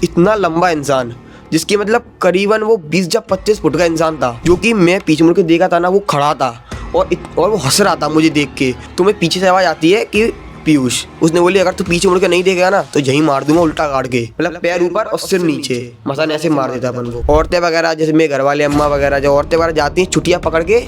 इतना लंबा इंसान, जिसकी मतलब करीबन वो 20 या 25 फुट का इंसान था, जो कि मैं पीछे मुड़ के देखा था ना, वो खड़ा था और वो हंस रहा था मुझे देख के। तो मैं पीछे से आवाज़ आती है कि पीयूष। उसने बोली अगर तू पीछे मुड़ के नहीं देखेगा ना तो यहीं मार दूंगा उल्टा गाड़ के, मतलब पैर ऊपर और सिर नीचे, मसान ऐसे मार देता अपन को। औरतें वगैरह जैसे मेरे घर वाले अम्मा वगैरह, जो औरतें वगैरह जाती हैं छुट्टियाँ पकड़ के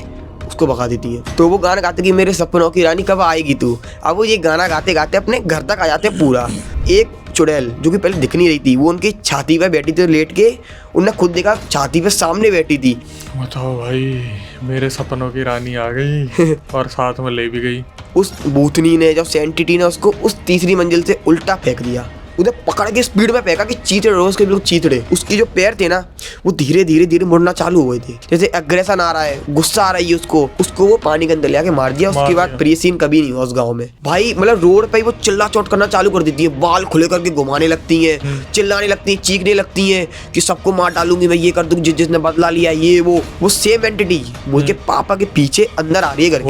उसको भगा देती है। तो वो गाना गाते कि मेरे सपनों की रानी कब आएगी तू। अब वो ये गाना गाते गाते अपने घर तक आ जाते पूरा। एक चुड़ैल जो कि पहले दिख नहीं रही थी, वो उनकी छाती पे बैठी थी लेट के। उनने खुद देखा छाती पे सामने बैठी थी। बताओ भाई, मेरे सपनों की रानी आ गई और साथ में ले भी गई। उस भूतनी ने, जो सेंटिटी ने, उसको उस तीसरी मंजिल से उल्टा फेंक दिया। उधर पकड़ के स्पीड में फेंका कि चीथड़े रोज के बिल्कुल चीथड़े। उसकी जो पैर थे ना, वो धीरे धीरे धीरे मुड़ना चालू हुए थे, जैसे एग्रेशन आ रहा है, गुस्सा आ रही है उसको वो पानी के अंदर ले आके मार दिया। उसके बाद प्रिय सीन कभी नहीं हुआ उस गाँव में भाई। मतलब रोड पे वो चिल्ला चोट करना चालू कर देती है, बाल खुले करके घुमाने लगती है, चिल्लाने लगती है, चीखने लगती है कि सबको मार डालूंगी मैं, ये कर दूंगी जिसने बदला लिया, ये वो सेम एंटिटी मुझे पापा के पीछे अंदर आ रही है घर के।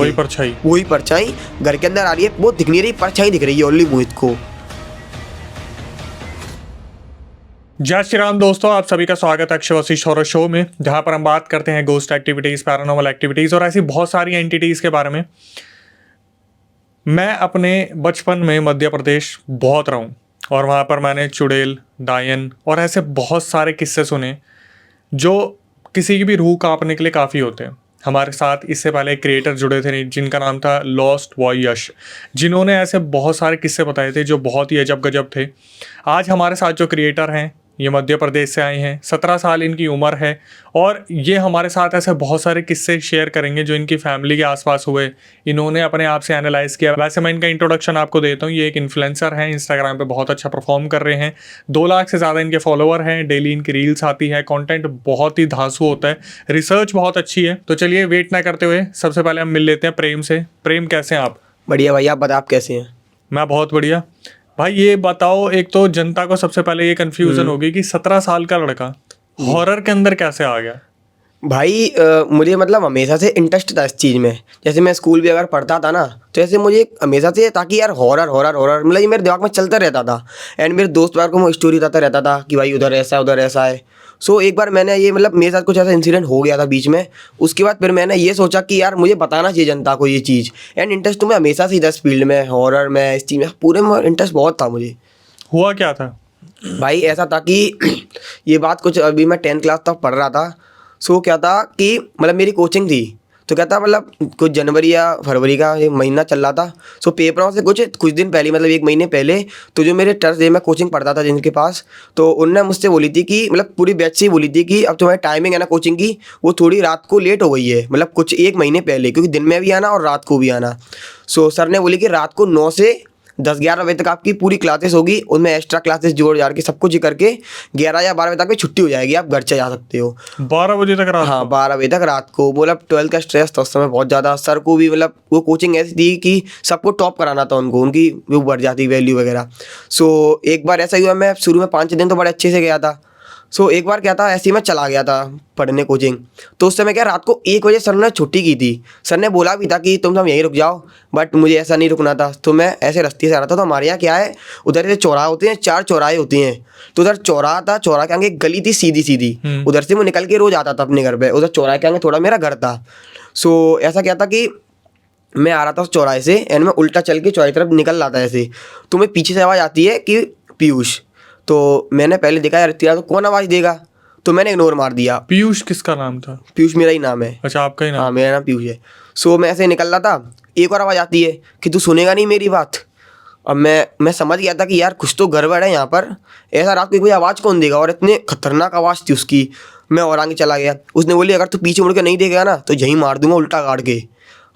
वही परछाई घर के अंदर आ रही है। वो दिख नहीं रही, परछाई दिख रही है ओनली मोहित को। जय श्री राम दोस्तों, आप सभी का स्वागत है अक्षय वशिष्ठ हॉरर शो में, जहां पर हम बात करते हैं गोस्ट एक्टिविटीज़, पैरानॉर्मल एक्टिविटीज़ और ऐसी बहुत सारी एंटिटीज़ के बारे में। मैं अपने बचपन में मध्य प्रदेश बहुत रहा हूँ और वहाँ पर मैंने चुड़ैल, डायन और ऐसे बहुत सारे किस्से सुने जो किसी की भी रूह कांपने के लिए काफ़ी होते हैं। हमारे साथ इससे पहले एक क्रिएटर जुड़े थे जिनका नाम था लॉस्ट बॉय यश, जिन्होंने ऐसे बहुत सारे किस्से बताए थे जो बहुत ही अजब गजब थे। आज हमारे साथ जो क्रिएटर हैं, ये मध्य प्रदेश से आए हैं, 17 साल इनकी उम्र है और ये हमारे साथ ऐसे बहुत सारे किस्से शेयर करेंगे जो इनकी फैमिली के आसपास हुए, इन्होंने अपने आप से एनालाइज किया। वैसे मैं इनका इंट्रोडक्शन आपको देता हूँ। ये एक इन्फ्लुएंसर हैं, इंस्टाग्राम पे बहुत अच्छा परफॉर्म कर रहे हैं, 2 लाख से ज़्यादा इनके फॉलोअर हैं, डेली इनकी रील्स आती है, कॉन्टेंट बहुत ही धांसू होता है, रिसर्च बहुत अच्छी है। तो चलिए वेट ना करते हुए सबसे पहले हम मिल लेते हैं प्रेम से। प्रेम, कैसे हैं आप? बढ़िया भाई, आप बता आप कैसे हैं? मैं बहुत बढ़िया भाई। ये बताओ, एक तो जनता को सबसे पहले ये कंफ्यूजन होगी कि 17 साल का लड़का हॉरर के अंदर कैसे आ गया? भाई मुझे मतलब हमेशा से इंटरेस्ट था इस चीज़ में। जैसे मैं स्कूल भी अगर पढ़ता था ना, तो ऐसे मुझे हमेशा से ताकि यार हॉरर हॉरर हॉरर मतलब ये मेरे दिमाग में चलता रहता था। एंड मेरे दोस्त यार को मैं स्टोरी बताता रहता था कि भाई उधर ऐसा है उधर ऐसा है। सो एक बार मैंने ये मतलब मेरे साथ कुछ ऐसा इंसिडेंट हो गया था बीच में। उसके बाद फिर मैंने ये सोचा कि यार मुझे बताना चाहिए जनता को ये चीज़। एंड इंटरेस्ट तो मैं हमेशा से इस फील्ड में, हॉरर में, इस चीज़ में पूरे में इंटरेस्ट बहुत था मुझे। हुआ क्या था भाई? ऐसा था कि ये बात कुछ अभी मैं 10th क्लास तक पढ़ रहा था। सो क्या था कि मतलब मेरी कोचिंग थी, तो क्या था मतलब कुछ जनवरी या फरवरी का एक महीना चल रहा था। सो पेपरों से कुछ दिन पहले, मतलब 1 महीने पहले, तो जो मेरे टर्स मैं कोचिंग पढ़ता था जिनके पास, तो उनने मुझसे बोली थी कि मतलब पूरी बैच से ही बोली थी कि अब तुम्हारी टाइमिंग है ना कोचिंग की, वो थोड़ी रात को लेट हो गई है, मतलब कुछ 1 महीने पहले, क्योंकि दिन में भी आना और रात को भी आना। सो सर ने बोली कि रात को 9 से 10-11 बजे तक आपकी पूरी क्लासेस होगी, उनमें एक्स्ट्रा क्लासेस जोड़ जाड़ के सब कुछ करके 11 या 12 बजे तक की छुट्टी हो जाएगी, आप घर चले जा सकते हो। 12 बजे तक रात? हाँ, 12 बजे तक रात को। मतलब 12th का स्ट्रेस था उस समय बहुत ज़्यादा। सर को भी मतलब वो कोचिंग ऐसी थी कि सबको टॉप कराना था उनको, उनकी वो बढ़ जाती वैल्यू वगैरह। सो एक बार ऐसा हुआ, मैं शुरू में 5-6 दिन तो बड़े अच्छे से गया था। सो एक बार क्या था, ऐसे ही मैं चला गया था पढ़ने कोचिंग। तो उस समय क्या, रात को 1 बजे सर ने छुट्टी की थी। सर ने बोला भी था कि तुम सब यहीं रुक जाओ, बट मुझे ऐसा नहीं रुकना था। तो मैं ऐसे रास्ते से आ रहा था। तो हमारे यहाँ क्या है, उधर से चौराहे होते हैं, 4 चौराहे होते हैं। तो उधर चौराहा था, चौराहे के आगे एक गली थी सीधी सीधी, उधर से मैं निकल के रोज आता था अपने घर पे। उधर चौराहे के आगे थोड़ा मेरा घर था। सो ऐसा क्या था कि मैं आ रहा था उस चौराहे से, एंड मैं उल्टा चल के चौराहे की तरफ निकल रहा था ऐसे। तो मैं पीछे से आवाज़ आती है कि पीयूष। तो मैंने पहले देखा यार इतना तो कौन आवाज़ देगा, तो मैंने इग्नोर मार दिया। पीयूष किसका नाम था? पीयूष मेरा ही नाम है। अच्छा, आपका ही नाम? हाँ, मेरा नाम पीयूष है। सो मैं ऐसे निकल रहा था, एक और आवाज़ आती है कि तू सुनेगा नहीं मेरी बात। अब मैं समझ गया था कि यार कुछ तो गड़बड़ है यहाँ पर। ऐसा रात को कोई आवाज़ कौन देगा, और इतने खतरनाक आवाज़ थी उसकी। मैं और आगे चला गया। उसने बोली अगर तू पीछे मुड़ के नहीं देखेगा ना तो यहीं मार दूंगा उल्टा गाड़ के।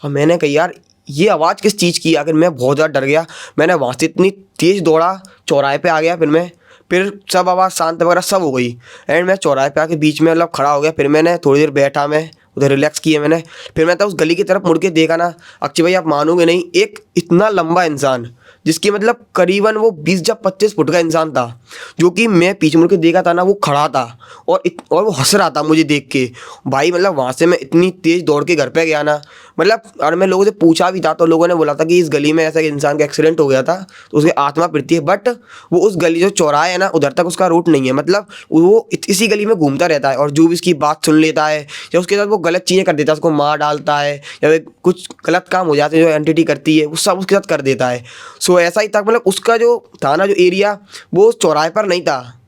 अब मैंने कहा यार ये आवाज़ किस चीज़ की? आखिर मैं बहुत ज़्यादा डर गया। मैंने वहाँ से इतनी तेज़ दौड़ा, चौराहे पे आ गया। फिर सब आवाज़ शांत वगैरह सब हो गई। एंड मैं चौराहे पे आके बीच में मतलब खड़ा हो गया। फिर मैंने थोड़ी देर बैठा, मैं उधर रिलैक्स किया मैंने। फिर मैं तो उस गली की तरफ मुड़ के देखा ना, अक्षय भाई आप मानोगे नहीं, एक इतना लंबा इंसान जिसकी मतलब करीबन वो 20 या 25 फुट का इंसान था, जो कि मैं पीछे मुड़ के देखा था ना, वो खड़ा था और वो हंस रहा था मुझे देख के। भाई मतलब वहाँ से मैं इतनी तेज़ दौड़ के घर पे गया ना, मतलब और मैं लोगों से पूछा भी था तो लोगों ने बोला था कि इस गली में ऐसा एक इंसान का एक्सीडेंट हो गया था तो उसकी आत्मा फिरती है, बट वो उस गली जो चौराहा है ना उधर तक उसका रूट नहीं है, मतलब वो इसी गली में घूमता रहता है और जो भी इसकी बात सुन लेता है या उसके साथ वो गलत चीज़ें कर देता है, उसको मार डालता है या फिर कुछ गलत काम हो जाते हैं जो एंटिटी करती है, वो सब उसके साथ कर देता है। सो ऐसा ही था, मतलब उसका जो था ना जो एरिया वो उस चौराहे पर नहीं था।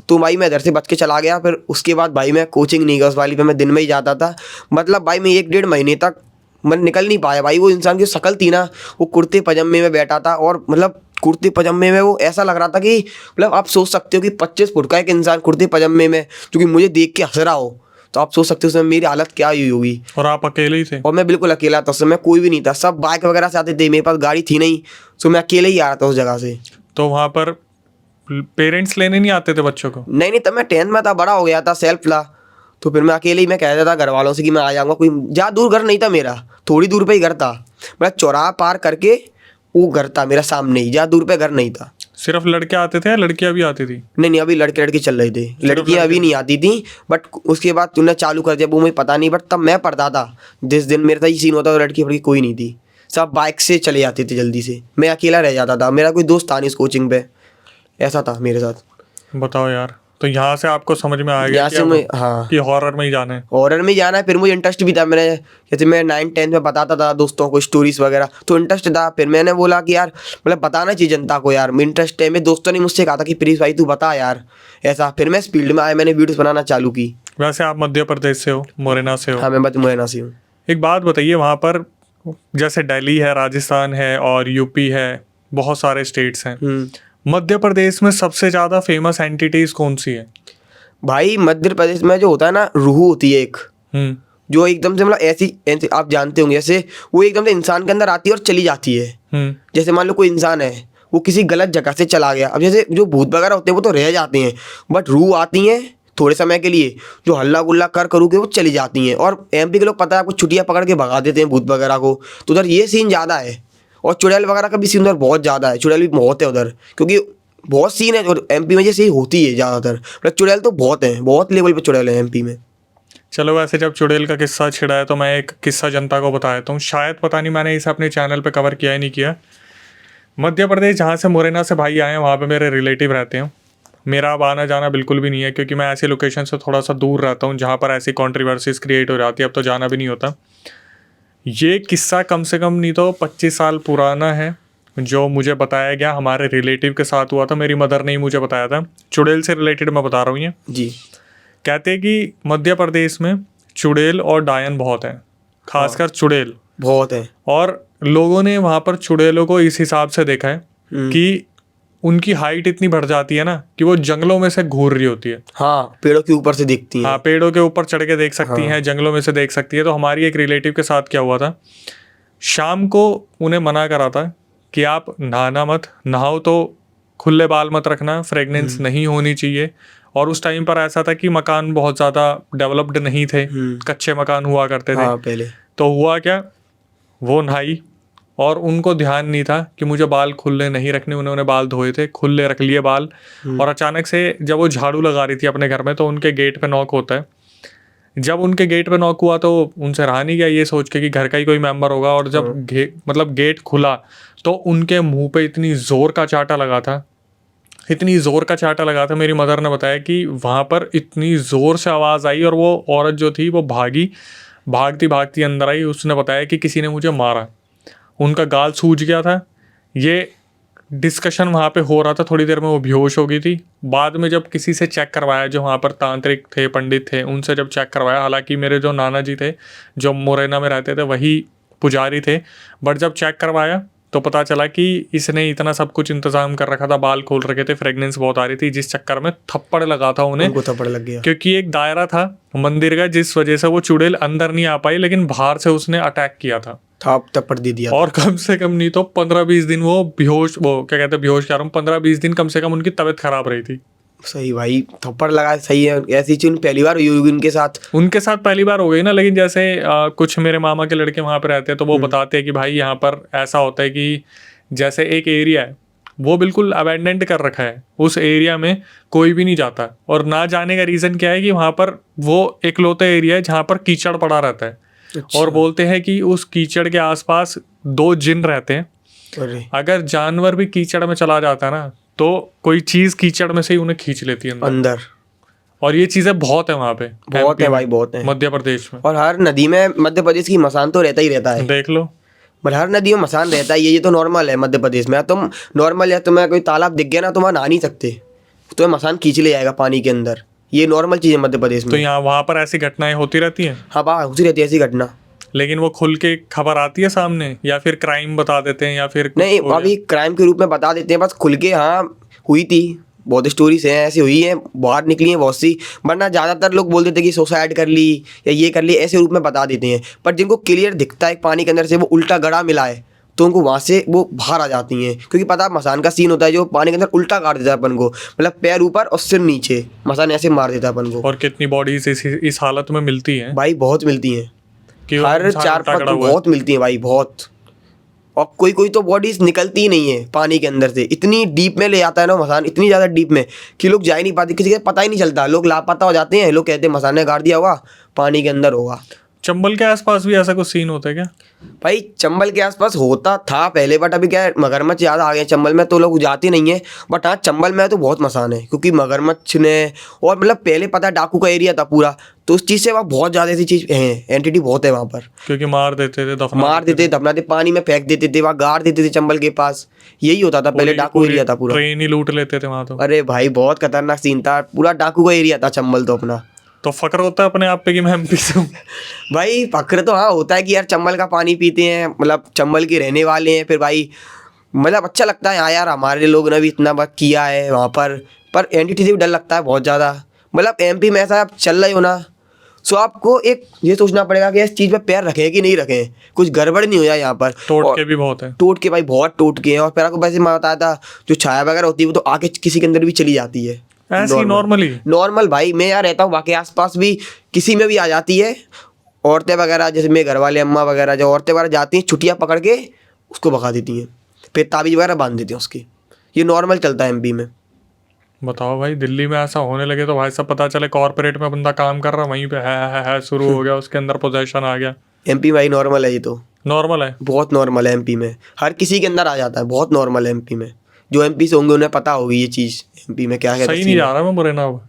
तो भाई मैं इधर से बच के चला गया। फिर उसके बाद भाई मैं कोचिंग नहीं गया उस वाली पे, मैं दिन में ही जाता था। मतलब भाई मैं 1-1.5 महीने तक मैं निकल नहीं पाया भाई। वो इंसान की शक्ल थी ना, वो कुर्ते पजामे में बैठा था और मतलब कुर्ते पजामे में वो ऐसा लग रहा था कि मतलब आप सोच सकते हो कि 25 फुट का एक इंसान कुर्ते पजामे में जो कि मुझे देख के हंस रहा हो, तो आप सोच सकते हो उसमें मेरी हालत क्या हुई होगी। और आप अकेले ही थे? और मैं बिल्कुल अकेला था, उस समय कोई भी नहीं था, सब बाइक वगैरह से आते थे, मेरे पास गाड़ी थी नहीं, तो मैं अकेले ही आ रहा था उस जगह से। तो वहाँ पर पेरेंट्स लेने नहीं आते थे बच्चों को? नहीं तब मैं 10th में था, बड़ा हो गया था, सेल्फ ला, तो फिर मैं अकेले ही मैं कहता था घर वालों से कि मैं आ जाऊँगा। कोई ज़्यादा दूर घर नहीं था मेरा, थोड़ी दूर पे ही घर था, मतलब चौराहा पार करके वो घर था मेरा सामने ही, ज़्यादा दूर पे घर नहीं था। सिर्फ लड़के आते थे या लड़कियां भी आती थी? नहीं अभी लड़के लड़की चल रहे थे, लड़कियां अभी नहीं आती थी, बट उसके बाद तूने चालू कर दिया वो मुझे पता नहीं, बट तब मैं पढ़ता था जिस दिन मेरे साथ ये सीन होता था, लड़की फड़की कोई नहीं थी, सब बाइक से चले जाते थे जल्दी से, मैं अकेला रह जाता था, मेरा कोई दोस्त था नहीं इस कोचिंग पे, ऐसा था मेरे साथ। बताओ यार, तो यहाँ से आपको समझ में आ गया यहाँ से मैं हाँ कि हॉरर में ही जाना है? हॉरर में जाना है। फिर मुझे इंटरेस्ट भी था, मैंने जैसे मैं 9-10 में बताता था दोस्तों को स्टोरीज वगैरह, तो इंटरेस्ट था। फिर मैंने बोला कि यार मतलब बताना चाहिए जनता को, यार इंटरेस्ट है। मेरे दोस्तों ने मुझसे कहा था कि प्लीज भाई तू बता यार ऐसा। फिर मैं इस फील्ड में आया, मैंने वीडियोस बनाना चालू की। वैसे आप मध्य प्रदेश से हो, मुरैना से हो? हाँ मैं मुरैना से हूँ। एक बात बताइए, वहाँ पर जैसे दिल्ली है, राजस्थान है और यूपी है, बहुत सारे स्टेट्स हैं, मध्य प्रदेश में सबसे ज़्यादा फेमस एंटिटीज कौन सी है? भाई मध्य प्रदेश में जो होता है ना, रूह होती है एक, जो एकदम से मतलब ऐसी आप जानते होंगे, जैसे वो एकदम से इंसान के अंदर आती है और चली जाती है। जैसे मान लो कोई इंसान है, वो किसी गलत जगह से चला गया, अब जैसे जो भूत वगैरह होते हैं वो तो रह जाते हैं, बट रूह आती हैं थोड़े समय के लिए, जो हल्ला गुल्ला करू के वो चली जाती हैं। और एमपी के लोग पता है आपको छुट्टियाँ पकड़ के भगा देते हैं भूत वगैरह को, तो उधर ये सीन ज़्यादा है। और चुड़ैल वगैरह का भी सीन उधर बहुत ज़्यादा है, चुड़ैल भी बहुत है उधर, क्योंकि बहुत सीन है और एमपी में जैसे ही होती है ज़्यादातर, मतलब चुड़ैल तो बहुत हैं, बहुत लेवल पे चुड़ैल है एमपी में। चलो, वैसे जब चुड़ैल का किस्सा छिड़ा है तो मैं एक किस्सा जनता को बता देता हूँ, शायद पता नहीं मैंने इसे अपने चैनल पे कवर किया ही नहीं किया। मध्य प्रदेश जहाँ से मुरैना से भाई आए हैं, वहाँ पे मेरे रिलेटिव रहते हैं। मेरा अब आना जाना बिल्कुल भी नहीं है, क्योंकि मैं ऐसी लोकेशन से थोड़ा सा दूर रहता हूँ जहाँ पर ऐसी कॉन्ट्रीवर्सीज क्रिएट हो जाती है, अब तो जाना भी नहीं होता। ये किस्सा कम से कम नहीं तो 25 साल पुराना है, जो मुझे बताया गया, हमारे रिलेटिव के साथ हुआ था, मेरी मदर ने ही मुझे बताया था। चुड़ैल से रिलेटेड मैं बता रहा हूँ ये जी। कहते हैं कि मध्य प्रदेश में चुड़ैल और डायन बहुत हैं, खासकर चुड़ैल बहुत है। और लोगों ने वहाँ पर चुड़ैलों को इस हिसाब से देखा है कि उनकी हाइट इतनी बढ़ जाती है ना कि वो जंगलों में से घूर रही होती है। हाँ, पेड़ों के ऊपर से दिखती हैं। हाँ, पेड़ों के ऊपर चढ़ के देख सकती हैं, जंगलों में से देख सकती है। तो हमारी एक रिलेटिव के साथ क्या हुआ था, शाम को उन्हें मना करा था कि आप नहाना मत, नहाओ तो खुले बाल मत रखना, फ्रेगनेंस नहीं होनी चाहिए। और उस टाइम पर ऐसा था कि मकान बहुत ज़्यादा डेवलप्ड नहीं थे, कच्चे मकान हुआ करते थे। हाँ पहले। तो हुआ क्या, वो नहाई और उनको ध्यान नहीं था कि मुझे बाल खुले नहीं रखने, उन्होंने बाल धोए थे, खुले रख लिए बाल। और अचानक से जब वो झाड़ू लगा रही थी अपने घर में, तो उनके गेट पे नॉक होता है। जब उनके गेट पे नॉक हुआ तो उनसे रहा नहीं गया ये सोच के कि घर का ही कोई मेंबर होगा। और जब मतलब गेट खुला तो उनके मुंह पे इतनी ज़ोर का चाटा लगा था, इतनी ज़ोर का चाटा लगा था। मेरी मदर ने बताया कि वहाँ पर इतनी ज़ोर से आवाज़ आई और वो औरत जो थी वो भागती भागती अंदर आई। उसने बताया कि किसी ने मुझे मारा, उनका गाल सूज गया था। ये डिस्कशन वहाँ पे हो रहा था, थोड़ी देर में वो बेहोश हो गई थी। बाद में जब किसी से चेक करवाया, जो वहाँ पर तांत्रिक थे, पंडित थे, उनसे जब चेक करवाया, हालांकि मेरे जो नाना जी थे जो मुरैना में रहते थे वही पुजारी थे, बट जब चेक करवाया तो पता चला कि इसने इतना सब कुछ इंतजाम कर रखा था, बाल खोल रखे थे, फ्रेगनेंस बहुत आ रही थी, जिस चक्कर में थप्पड़ लगा था उन्हें। उनको थप्पड़ लग गया क्योंकि एक दायरा था मंदिर का, जिस वजह से वो चुड़ैल अंदर नहीं आ पाई, लेकिन बाहर से उसने अटैक किया था, थप्पड़ दे दिया। और कम से कम नहीं तो 15-20 दिन वो बेहोश, वो क्या कहते हैं बेहोश कह रहा हूँ, 15-20 दिन कम से कम उनकी तबीयत खराब रही थी। सही भाई, थप्पड़ लगा, सही है। ऐसी चीज पहली बार हुई होगी उनके साथ पहली बार हो गई ना। लेकिन जैसे कुछ मेरे मामा के लड़के वहाँ पे रहते हैं तो वो बताते हैं कि भाई यहाँ पर ऐसा होता है कि जैसे एक एरिया है वो बिल्कुल अबैंडन्ड कर रखा है, उस एरिया में कोई भी नहीं जाता, और ना जाने का रीज़न क्या है कि वहाँ पर वो इकलौता एरिया है जहाँ पर कीचड़ पड़ा रहता है। और बोलते हैं कि उस कीचड़ के आसपास 2 जिन रहते हैं। अरे अगर जानवर भी कीचड़ में चला जाता है ना तो कोई चीज़ कीचड़ में से ही उन्हें खींच लेती है अंदर। अंदर और ये चीज़ें बहुत है वहाँ पे, बहुत MP है में, भाई, बहुत है। मध्य प्रदेश में। और हर नदी में मध्य प्रदेश की मसान तो रहता ही रहता है। देख लो, मतलब हर नदी में मसान रहता है, ये तो नॉर्मल है मध्य प्रदेश में। तुम नॉर्मल है, तुम्हें कोई तालाब दिख गया ना, तुम वहाँ नहा नहीं सकते, तुम्हें मसान खींच ले जाएगा पानी के अंदर। ये नॉर्मल चीज़ है मध्य प्रदेश तो में। यहाँ वहाँ पर ऐसी घटनाएं होती रहती हैं, हाँ बाहर होती रहती है ऐसी घटना। लेकिन वो खुल के खबर आती है सामने, या फिर क्राइम बता देते हैं, या फिर कुछ नहीं, हो गया। अभी क्राइम के रूप में बता देते हैं बस खुल के। हाँ हुई थी, बहुत स्टोरीज हैं ऐसी हुई हैं, बाहर निकली हैं बहुत सी। वरना ज़्यादातर लोग बोल देते हैं कि सुसाइड कर ली या ये कर ली, ऐसे रूप में बता देते हैं। पर जिनको क्लियर दिखता है पानी के अंदर से वो उल्टा गड़ा मिला है, तो उनको वहाँ से वो बाहर आ जाती हैं। क्योंकि पता है मसान का सीन होता है जो पानी के अंदर उल्टा काट देता है अपन को, मतलब पैर ऊपर और सिर नीचे, मसान ऐसे मार देता है अपन को। और कितनी बॉडीज इस हालत में मिलती हैं भाई बहुत मिलती हैं, कि वो हर इंसान 4-5 उल्टा खड़ा हुआ है। बहुत मिलती हैं भाई, बहुत। और कोई कोई तो बॉडीज निकलती ही नहीं है पानी के अंदर से, इतनी डीप में ले जाता है ना मसान, इतनी ज़्यादा डीप में कि लोग जा ही नहीं पाते, किसी का पता ही नहीं चलता, लोग लापता हो जाते हैं। लोग कहते हैं मसान ने गाड़ दिया होगा, पानी के अंदर होगा। चंबल के आसपास भी ऐसा कुछ सीन होता है क्या? भाई चंबल के आसपास होता था पहले, बट अभी क्या है, मगरमच्छ ज़्यादा आ गए चंबल में, तो लोग जाते नहीं है। बट हाँ चंबल में तो बहुत मसान है, क्योंकि मगरमच्छ ने, और मतलब पहले पता है डाकू का एरिया था पूरा, तो उस चीज़ से वहाँ बहुत ज़्यादा ऐसी चीज़ है, एंटिटी बहुत है वहाँ पर। क्योंकि मार देते थे, मार देते, दफना देते, पानी में फेंक देते थे, वहाँ गाड़ देते थे चंबल के पास। यही होता था पहले, डाकू एरिया था पूरा। ट्रेन ही लूट लेते थे वहाँ तो। अरे भाई बहुत खतरनाक सीन था, पूरा डाकू का एरिया था चंबल तो अपना। तो फक्र होता है अपने आप पे कि मैं MP से हूँ। भाई फक्र तो हाँ होता है कि यार चंबल का पानी पीते हैं, मतलब चंबल के रहने वाले हैं। फिर भाई मतलब अच्छा लगता है, हाँ यार हमारे लोग ने भी इतना वक्त किया है वहाँ पर एंटिटी से भी डर लगता है बहुत ज़्यादा। मतलब MP में ऐसा आप चल रहे हो ना, सो आपको एक ये सोचना पड़ेगा कि इस चीज़ पे पैर रखें कि नहीं रखें, कुछ गड़बड़ नहीं हो जाए यहाँ पर। टोट के भी बहुत है, टोट के भाई बहुत टोट के हैं। और फिर आपको वैसे मैं बताया था, जो छाया वगैरह होती है वो तो आके किसी के अंदर भी चली जाती है, ऐसी नॉर्मली। नॉर्मल भाई मैं यहाँ रहता हूँ, वहाँ के आसपास भी किसी में भी आ जाती है। औरतें वगैरह, जैसे मेरे घर वाले अम्मा वगैरह, जो औरतें वगैरह जाती हैं छुट्टियाँ पकड़ के उसको भगा देती हैं, फिर ताबीज़ वगैरह बांध देती हैं उसकी। ये नॉर्मल चलता है MP में। बताओ भाई, दिल्ली में ऐसा होने लगे तो भाई सब पता चले कॉर्पोरेट में बंदा काम कर रहा, वहीं पे है शुरू हो गया, उसके अंदर पोजेशन आ गया। MP भाई नॉर्मल है, ये तो नॉर्मल है, बहुत नॉर्मल है MP में, हर किसी के अंदर आ जाता है, बहुत नॉर्मल है MP में। जो MP से होंगे उन्हें पता होगी ये चीज़, MP में क्या सही नहीं जा रहा मैं मुरैना अब।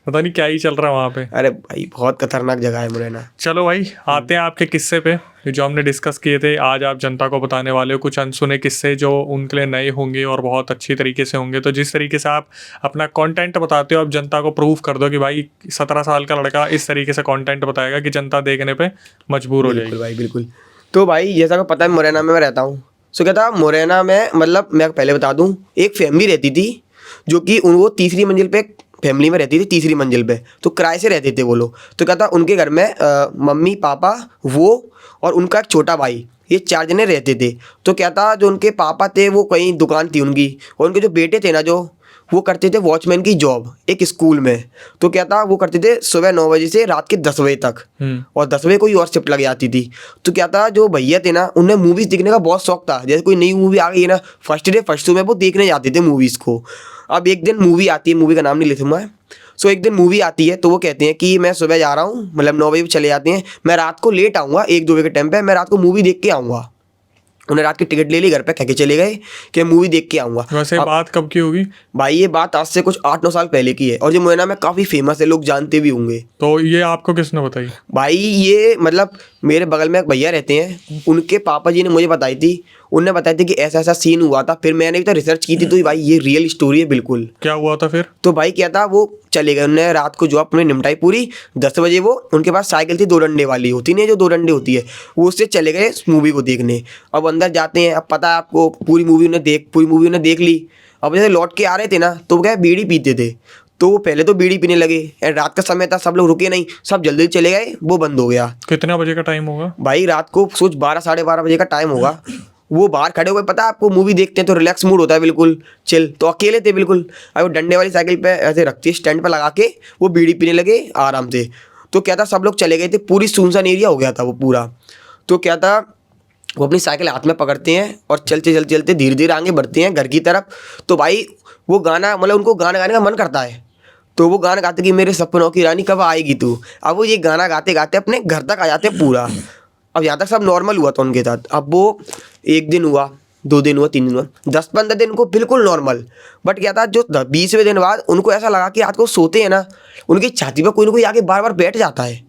पता नहीं क्या ही चल रहा है वहाँ पे। अरे भाई बहुत खतरनाक जगह है मुरैना। चलो भाई, आते हैं आपके किस्से पे जो हमने डिस्कस किए थे। आज आप जनता को बताने वाले हो कुछ अनसुने किस्से जो उनके लिए नए होंगे और बहुत अच्छी तरीके से होंगे। तो जिस तरीके से आप अपना कंटेंट बताते हो, आप जनता को प्रूव कर दो कि भाई 17 साल का लड़का इस तरीके से कंटेंट बताएगा कि जनता देखने पे मजबूर हो जाएगी। बिल्कुल भाई बिल्कुल। तो भाई जैसा को पता है मुरैना में मैं रहता हूँ, सो क्या था मुरैना में, मतलब मैं पहले बता दूँ, एक फैमिली रहती थी जो कि वो तीसरी मंजिल पे, फैमिली में रहती थी तीसरी मंजिल पे, तो किराए से रहते थे वो लोग। तो क्या था उनके घर में मम्मी पापा वो और उनका एक छोटा भाई, ये 4 जने रहते थे। तो क्या था जो उनके पापा थे वो कहीं दुकान थी उनकी, और उनके जो बेटे थे ना जो वो करते थे वॉचमैन की जॉब एक स्कूल में। तो क्या था वो करते थे सुबह 9 बजे से रात के 10 बजे तक, और 10 बजे कोई और शिफ्ट लग जाती थी। तो क्या था जो भैया थे ना, उन्हें मूवीज़ देखने का बहुत शौक था। जैसे कोई नई मूवी आ गई है ना, फर्स्ट डे फर्स्ट शो में वो देखने जाते थे मूवीज़ को। अब एक दिन मूवी आती है, मूवी का नाम नहीं ले सकूँगा। सो एक दिन मूवी आती है तो वो कहते हैं कि मैं सुबह जा रहा हूँ, मतलब 9 बजे चले जाते हैं, मैं रात को लेट आऊँगा 1-2 बजे के टाइम पे, मैं रात को मूवी देख के आऊँगा। उन्हें रात की टिकट ले ली, घर पे कह के चले गए कि मूवी देख के आऊँगा। वैसे बात कब की होगी भाई? ये बात आज से कुछ 8-9 साल पहले की है, और ये मुरैना में काफ़ी फेमस है, लोग जानते भी होंगे। तो ये आपको किसने बताई? भाई ये मतलब मेरे बगल में एक भैया रहते हैं, उनके पापा जी ने मुझे बताई थी। उनने बताया था कि ऐसा ऐसा सीन हुआ था। फिर मैंने भी तो रिसर्च की थी, तो भाई ये रियल स्टोरी है बिल्कुल। क्या हुआ था फिर? तो भाई क्या था, वो चले गए, उन्होंने रात को जॉब अपनी निपटाई पूरी। 10 बजे वो, उनके पास साइकिल थी 2 डंडे वाली, होती नहीं जो 2 डंडे होती है, वो उससे चले गए मूवी को देखने। अब अंदर जाते हैं, अब पता है आपको पूरी मूवी उन्हें देख ली। अब जैसे लौट के आ रहे थे ना, तो वो क्या बीड़ी पीते थे, तो वो पहले तो बीड़ी पीने लगे। रात का समय था, सब लोग रुके नहीं, सब जल्दी चले गए, वो बंद हो गया। कितने बजे का टाइम होगा भाई? रात को सोच 12-12:30 बजे का टाइम होगा। वो बाहर खड़े हुए, पता है आपको मूवी देखते हैं तो रिलैक्स मूड होता है बिल्कुल चिल, तो अकेले थे बिल्कुल। अब वो डंडे वाली साइकिल पे ऐसे रखती है स्टैंड पे लगा के, वो बीड़ी पीने लगे आराम से। तो क्या था सब लोग चले गए थे, पूरी सुनसान एरिया हो गया था वो पूरा। तो क्या था वो अपनी साइकिल हाथ में पकड़ते हैं और चलते चलते चलते धीरे धीरे आगे बढ़ते हैं घर की तरफ। तो भाई वो गाना मतलब उनको गाना गाने का मन करता है, तो वो गाना गाते कि मेरे सपनों की रानी कब आएगी तू। अब वो ये गाना गाते गाते अपने घर तक आ जाते हैं पूरा। अब यहाँ तक सब नॉर्मल हुआ था उनके साथ। अब वो 1 दिन हुआ, 2 दिन हुआ, 3 दिन हुआ, 10-15 दिन को बिल्कुल नॉर्मल। बट क्या था, जो 20वें दिन बाद उनको ऐसा लगा कि आज को सोते हैं ना, उनकी छाती पर कोई ना कोई आके बार बार बैठ जाता है।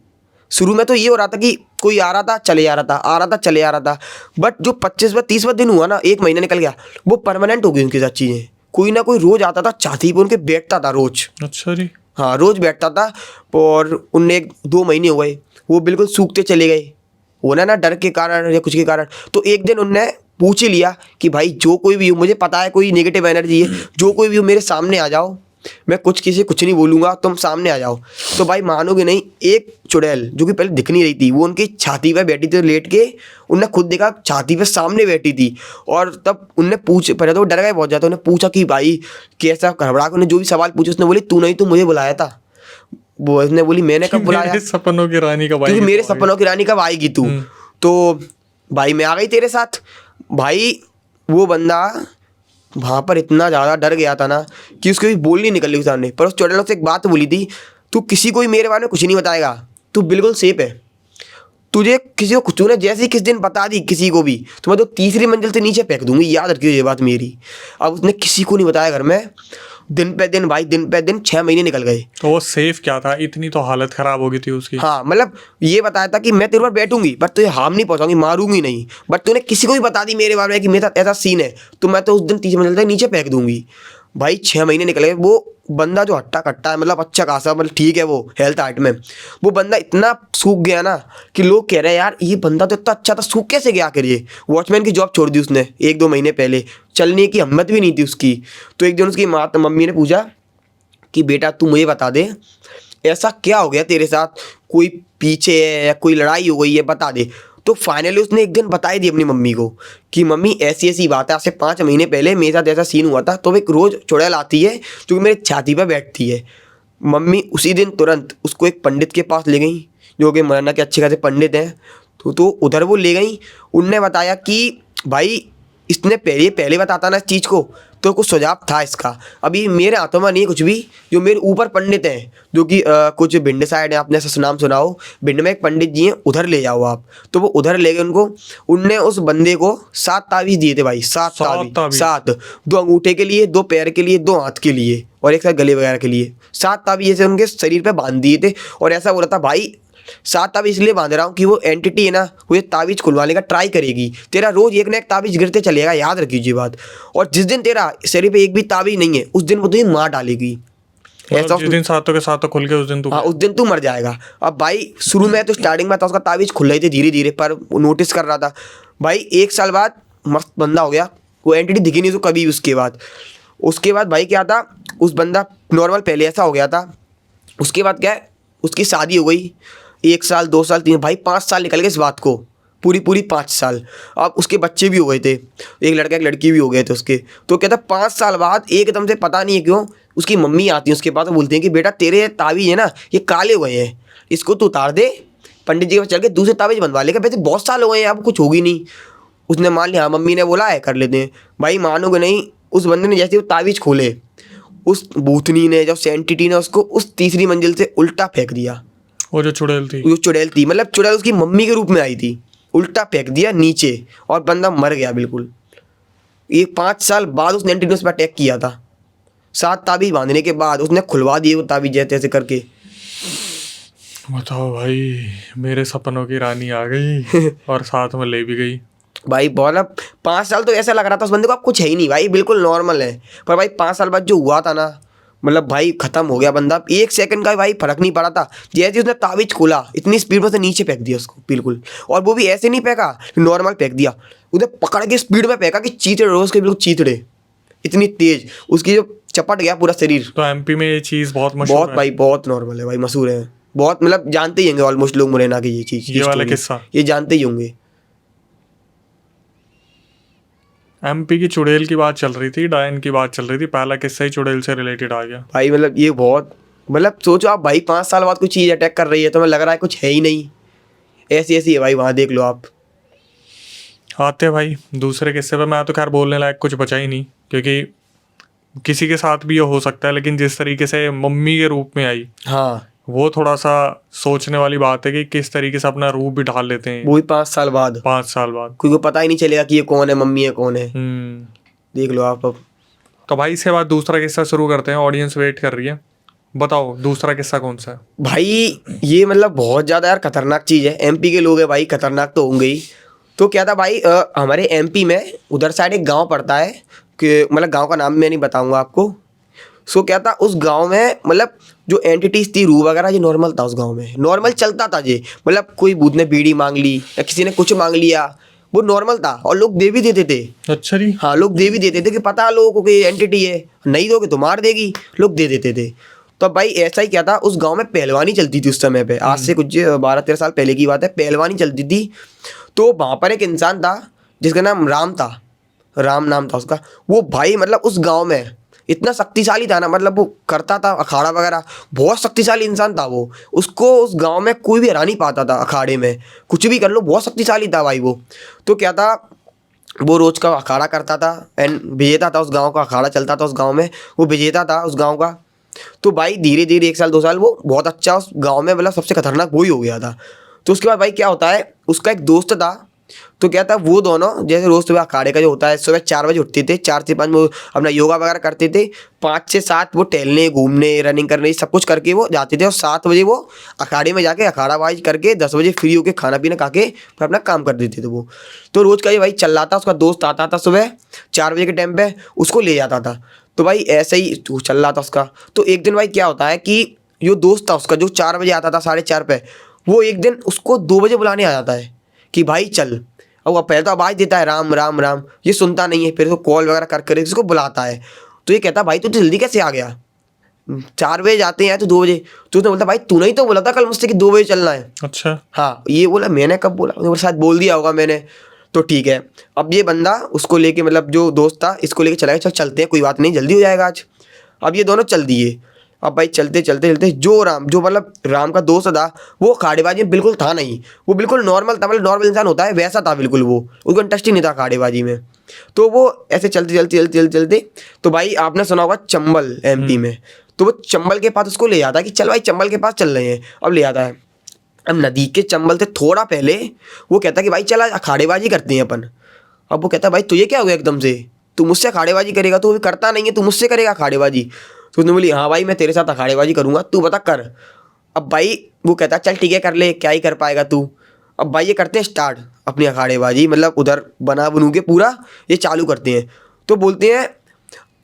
शुरू में तो ये हो रहा था कि कोई आ रहा था चले जा रहा था, आ रहा था चले जा रहा था। बट जो 25वां 30वां दिन हुआ ना, 1 महीना निकल गया, वो परमानेंट हो गई उनके साथ चीज़ें। कोई ना कोई रोज आता था छाती पे उनके, बैठता था रोज। अच्छा जी। हाँ, रोज बैठता था। और उनने 2 महीने हो गए, वो बिल्कुल सूखते चले गए, होना ना डर के कारण या कुछ के कारण। तो एक दिन उनने पूछ ही लिया कि भाई जो कोई भी हो, मुझे पता है कोई नेगेटिव एनर्जी है, जो कोई भी हो मेरे सामने आ जाओ, मैं किसी कुछ नहीं बोलूँगा, तुम सामने आ जाओ। तो भाई मानोगे नहीं, एक चुड़ैल जो कि पहले दिख नहीं रही थी, वो उनकी छाती पे बैठी थी लेट के। उनने खुद देखा छाती पे सामने बैठी थी। और तब उनने पहले तो वो डर गए बहुत ज़्यादा। उन्हें पूछा कि भाई कैसा, घबरा के उन्हें जो भी सवाल पूछे, उसने बोली तू नहीं तो मुझे बुलाया था। वो उसने बोली मैंने कब बुलाया, मेरे सपनों की रानी कब क्योंकि आएगी मेरे तो आएगी। सपनों की रानी कब आएगी तू। तो भाई मैं आ गई तेरे साथ। भाई वो बंदा वहाँ पर इतना ज़्यादा डर गया था ना कि उसको भी बोल नहीं निकल रही सामने। पर उस चुड़ैल से एक बात बोली थी, तू किसी को भी मेरे बारे में कुछ नहीं बताएगा, तू बिल्कुल सेफ है। तुझे किसी को कुछ, तूने जैसे ही किस दिन बता दी किसी को भी, तो मैं तो 3री मंजिल से नीचे फेंक दूंगी, याद रखियो ये बात मेरी। अब उसने किसी को नहीं बताया घर में। दिन पे दिन भाई, दिन पे दिन 6 महीने निकल गए। तो वो सेफ क्या था, इतनी तो हालत खराब हो गई थी उसकी। हाँ, मतलब ये बताया था कि मैं तेरे पर बैठूंगी बट तुझे हार्म नहीं पहुंचाऊंगी, मारूंगी नहीं। बट तूने किसी को भी बता दी मेरे बारे में कि मेरे साथ ऐसा सीन है, तो मैं तो उस दिन 3 मंजिल तक नीचे फेंक दूंगी। भाई 6 महीने निकल गए। वो बंदा जो हट्टा कट्टा है, मतलब अच्छा खासा, मतलब ठीक है वो हेल्थ हार्ट में, वो बंदा इतना सूख गया ना कि लोग कह रहे हैं यार ये बंदा तो इतना अच्छा था, सूख कैसे गया। करिए वॉचमैन की जॉब छोड़ दी उसने 1-2 महीने पहले, चलने की हिम्मत भी नहीं थी उसकी। तो एक दिन उसकी मम्मी ने पूछा कि बेटा तू मुझे बता दे, ऐसा क्या हो गया तेरे साथ, कोई पीछे है या कोई लड़ाई हो गई है, बता दे। तो फाइनली उसने एक दिन बताई दी अपनी मम्मी को कि मम्मी ऐसी ऐसी बात है, आज से 5 महीने पहले मेरे साथ ऐसा सीन हुआ था। तो एक रोज़ चुड़ैल आती है जो कि मेरे छाती पर बैठती है। मम्मी उसी दिन तुरंत उसको एक पंडित के पास ले गई, जो कि मरना के अच्छे खासे पंडित हैं। तो उधर वो ले गई। उनने बताया कि भाई इसने पहले बताता ना इस चीज़ को तो कुछ सुझाव था इसका। अभी मेरे हाथों में नहीं है कुछ भी, जो मेरे ऊपर पंडित हैं जो कि कुछ भिंड साइड है, आपने ऐसा नाम सुना हो, भिंड में एक पंडित जी हैं, उधर ले जाओ आप। तो वो उधर ले गए उनको। उनने उस बंदे को 7 तावीज़ दिए थे भाई, 7 तावीज़, 7, 2 अंगूठे के लिए, 2 पैर के लिए, 2 हाथ के लिए और एक साथ गले वगैरह के लिए। 7 तावीज़ ऐसे उनके शरीर पर बांध दिए थे। और ऐसा बोला था भाई 7 तावीज़ इसलिए बांध रहा हूँ कि वो एंटिटी है ना, वो ये तावीज़ खुलवाने का ट्राई करेगी। तेरा रोज एक ना एक तावीज़ गिरते चलेगा, याद रखिए बात। और जिस दिन तेरा शरीर पे एक भी तावीज़ नहीं है, उस दिन वो तुझे मार डालेगी। मतलब जिस दिन सातों के सातों खुल गए उस दिन तू, हाँ, उस दिन तू मर जाएगा। अब भाई शुरू में तो स्टार्टिंग में था उसका तावीज़ खुल रही थी धीरे धीरे, पर नोटिस कर रहा था। भाई 1 साल बाद मस्त बंदा हो गया, वो एंटिटी दिखी नहीं उसको कभी। उसके बाद भाई क्या था, उस बंदा नॉर्मल पहले ऐसा हो गया था। उसके बाद क्या है, उसकी शादी हो गई। 1 साल, 2 साल, 3, भाई 5 साल निकल गए इस बात को, पूरी 5 साल। अब उसके बच्चे भी हो गए थे, एक लड़का एक लड़की भी हो गए थे उसके। तो कहता 5 साल बाद एकदम से पता नहीं है क्यों उसकी मम्मी आती है उसके पास, बोलते हैं कि बेटा तेरे तावीज़ है ना ये काले हो गए हैं, इसको तू उतार दे, पंडित जी के पास चल के दूसरे तावीज़ बनवा लेगा, वैसे बहुत साल हो गए हैं अब कुछ होगी नहीं। उसने मान लिया, हाँ मम्मी ने बोला है कर लेते हैं। भाई मानोगे नहीं, उस बंदे ने जैसे वो तावीज़ खोले, उस भूतनी ने, जब सेंटिटी ने उसको उस 3री मंजिल से उल्टा फेंक दिया। वो जो चुड़ैल थी, जो चुड़ैल थी, मतलब चुड़ैल उसकी मम्मी के रूप में आई थी, उल्टा फेंक दिया नीचे और बंदा मर गया बिल्कुल। ये 5 साल बाद उसने एंटिटी उस पर अटैक किया था। 7 तावीज़ बांधने के बाद उसने खुलवा दिए वो तावीज़ जैसे ऐसे करके। बताओ भाई, मेरे सपनों की रानी आ गई और साथ में ले भी गई। भाई बोला 5 साल तो ऐसा लग रहा था उस बंदे को अब कुछ है ही नहीं भाई, बिल्कुल नॉर्मल है। पर भाई 5 साल बाद जो हुआ था ना, मतलब भाई खत्म हो गया बंदा। 1 सेकंड का भाई फर्क नहीं पड़ा था। जैसे उसने तावीज़ खोला, इतनी स्पीड में से नीचे फेंक दिया उसको बिल्कुल। और वो भी ऐसे नहीं फेंका, नॉर्मल फेंक दिया, उधर पकड़ के स्पीड में फेंका कि चीथड़े रोज के बिल्कुल चीथड़े, इतनी तेज उसकी जो चपट गया पूरा शरीर। तो एमपी में ये चीज़ बहुत मशहूर बहुत है। भाई बहुत नॉर्मल है भाई, मशहूर है बहुत, मतलब जानते ही होंगे ऑलमोस्ट लोग मुरैना की ये चीज़, ये वाला किस्सा ये जानते ही होंगे। एमपी की चुड़ैल की बात चल रही थी, डायन की बात चल रही थी, पहला किस्सा ही चुड़ैल से रिलेटेड आ गया भाई मतलब ये बहुत, मतलब सोचो आप भाई 5 साल बाद कोई चीज़ अटैक कर रही है तो हमें लग रहा है कुछ है ही नहीं, ऐसी ऐसी है भाई, वहाँ देख लो आप। आते हैं भाई दूसरे किस्से पे। मैं तो खैर बोलने लायक कुछ बचा ही नहीं, क्योंकि किसी के साथ भी ये हो सकता है, लेकिन जिस तरीके से मम्मी के रूप में आई हाँ, वो थोड़ा सा सोचने वाली बात है कि किस तरीके से अपना रूप भी ढाल लेते हैं वो भी 5 साल बाद, 5 साल बाद। कोई को पता ही नहीं चलेगा कि ये कौन है, मम्मी है कौन है। हम्म। देख लो आप अब। तो भाई इसके बाद दूसरा किस्सा शुरू करते हैं, ऑडियंस वेट कर रही है। बताओ दूसरा किस्सा कौन सा है? भाई ये मतलब बहुत ज़्यादा यार खतरनाक चीज़ है। एमपी के लोग हैं भाई, खतरनाक तो होंगे ही। तो क्या था भाई, हमारे एमपी में उधर साइड एक गांव पड़ता है, कि मतलब गांव का नाम मैं नहीं बताऊंगा आपको। सो क्या था उस गांव में, मतलब जो एंटिटीज थी, रूह वगैरह, ये नॉर्मल था उस गांव में, नॉर्मल चलता था ये। मतलब कोई भूत ने बीड़ी मांग ली या किसी ने कुछ मांग लिया, वो नॉर्मल था। और लोग दे भी देते थे। अच्छा जी। हाँ, लोग दे भी देते थे कि पता है लोगों को कि एंटिटी है, नहीं दोगे तो मार देगी, लोग दे देते थे। तो भाई ऐसा ही क्या था, उस गांव में पहलवानी चलती थी उस समय पे, आज से कुछ 12-13 साल पहले की बात है, पहलवानी चलती थी। तो वहाँ पर एक इंसान था जिसका नाम राम था, राम नाम था उसका। वो भाई मतलब उस गांव में इतना शक्तिशाली था ना, मतलब वो करता था अखाड़ा वगैरह, बहुत शक्तिशाली इंसान था वो। उसको उस गांव में कोई भी हरा नहीं पाता था, अखाड़े में कुछ भी कर लो, बहुत शक्तिशाली था भाई वो। तो क्या था, वो रोज का अखाड़ा करता था एंड विजेता था, उस गांव का अखाड़ा चलता था उस गांव में, वो विजेता था उस गांव का। तो भाई धीरे धीरे 1 साल 2 साल वो बहुत अच्छा उस गांव में, मतलब सबसे खतरनाक वो ही हो गया था। तो उसके बाद भाई क्या होता है, उसका एक दोस्त था। तो क्या था, वो दोनों जैसे रोज सुबह अखाड़े का जो होता है, सुबह 4 बजे उठते थे, 4 से 5 वो अपना योगा वगैरह करते थे, 5 से 7 वो टहलने घूमने रनिंग करने सब कुछ करके वो जाते थे, और 7 बजे वो अखाड़े में जाके अखाड़ाबाजी करके 10 बजे फ्री होके खाना पीना खा के फिर अपना काम कर देते थे वो। तो रोज का ये भाई चल रहा था, उसका दोस्त आता था सुबह 4 बजे के टाइम पे, उसको ले जाता था। तो भाई ऐसे ही चल रहा था उसका। तो एक दिन भाई क्या होता है कि जो दोस्त था उसका, जो 4 बजे आता था 4:30 पे, वो एक दिन उसको 2 बजे बुलाने आ जाता है कि भाई चल। और वो पहले तो आवाज़ देता है राम राम राम, ये सुनता नहीं है, फिर तो कॉल वगैरह कर इसको बुलाता है। तो ये कहता भाई तू जल्दी कैसे आ गया, 4 बजे जाते हैं तो 2 बजे। तो उसने बोलता भाई तूने ही तो बोला था कल मुझसे कि 2 बजे चलना है। अच्छा। हाँ, ये बोला मैंने कब बोला, मेरे साथ बोल दिया होगा मैंने। तो ठीक है, अब ये बंदा उसको लेके, मतलब जो दोस्त था इसको लेके चला गया, चल चलते हैं कोई बात नहीं, जल्दी हो जाएगा आज। अब ये दोनों चल दिए। अब भाई चलते चलते चलते जो मतलब राम का दोस्त था, वो अखाड़ेबाजी में बिल्कुल था नहीं, वो बिल्कुल नॉर्मल था, मतलब नॉर्मल इंसान होता है वैसा था बिल्कुल वो, उसको इंटरेस्ट ही नहीं था अखाड़ेबाजी में। तो वो ऐसे चलते चलते चलते चलते चलते, तो भाई आपने सुना होगा चंबल एमपी में, तो वो चंबल के पास उसको ले जाता है कि चल भाई चंबल के पास चल रहे हैं। अब ले जाता है, अब नदी के चंबल से थोड़ा पहले वो कहता है कि भाई चल आज अखाड़ेबाजी करते हैं अपन। अब वो कहता है भाई तुझे क्या हो गया एकदम से, तू मुझसे अखाड़ेबाजी करेगा, तू अभी करता नहीं है, तू मुझसे करेगा अखाड़ेबाजी। तो उसने बोली हाँ भाई मैं तेरे साथ अखाड़ेबाजी करूँगा, तू बता कर। अब भाई वो कहता है चल ठीक है कर ले, क्या ही कर पाएगा तू। अब भाई ये करते हैं स्टार्ट अपनी अखाड़ेबाजी, मतलब उधर बना बनू के पूरा ये चालू करते हैं। तो बोलते हैं,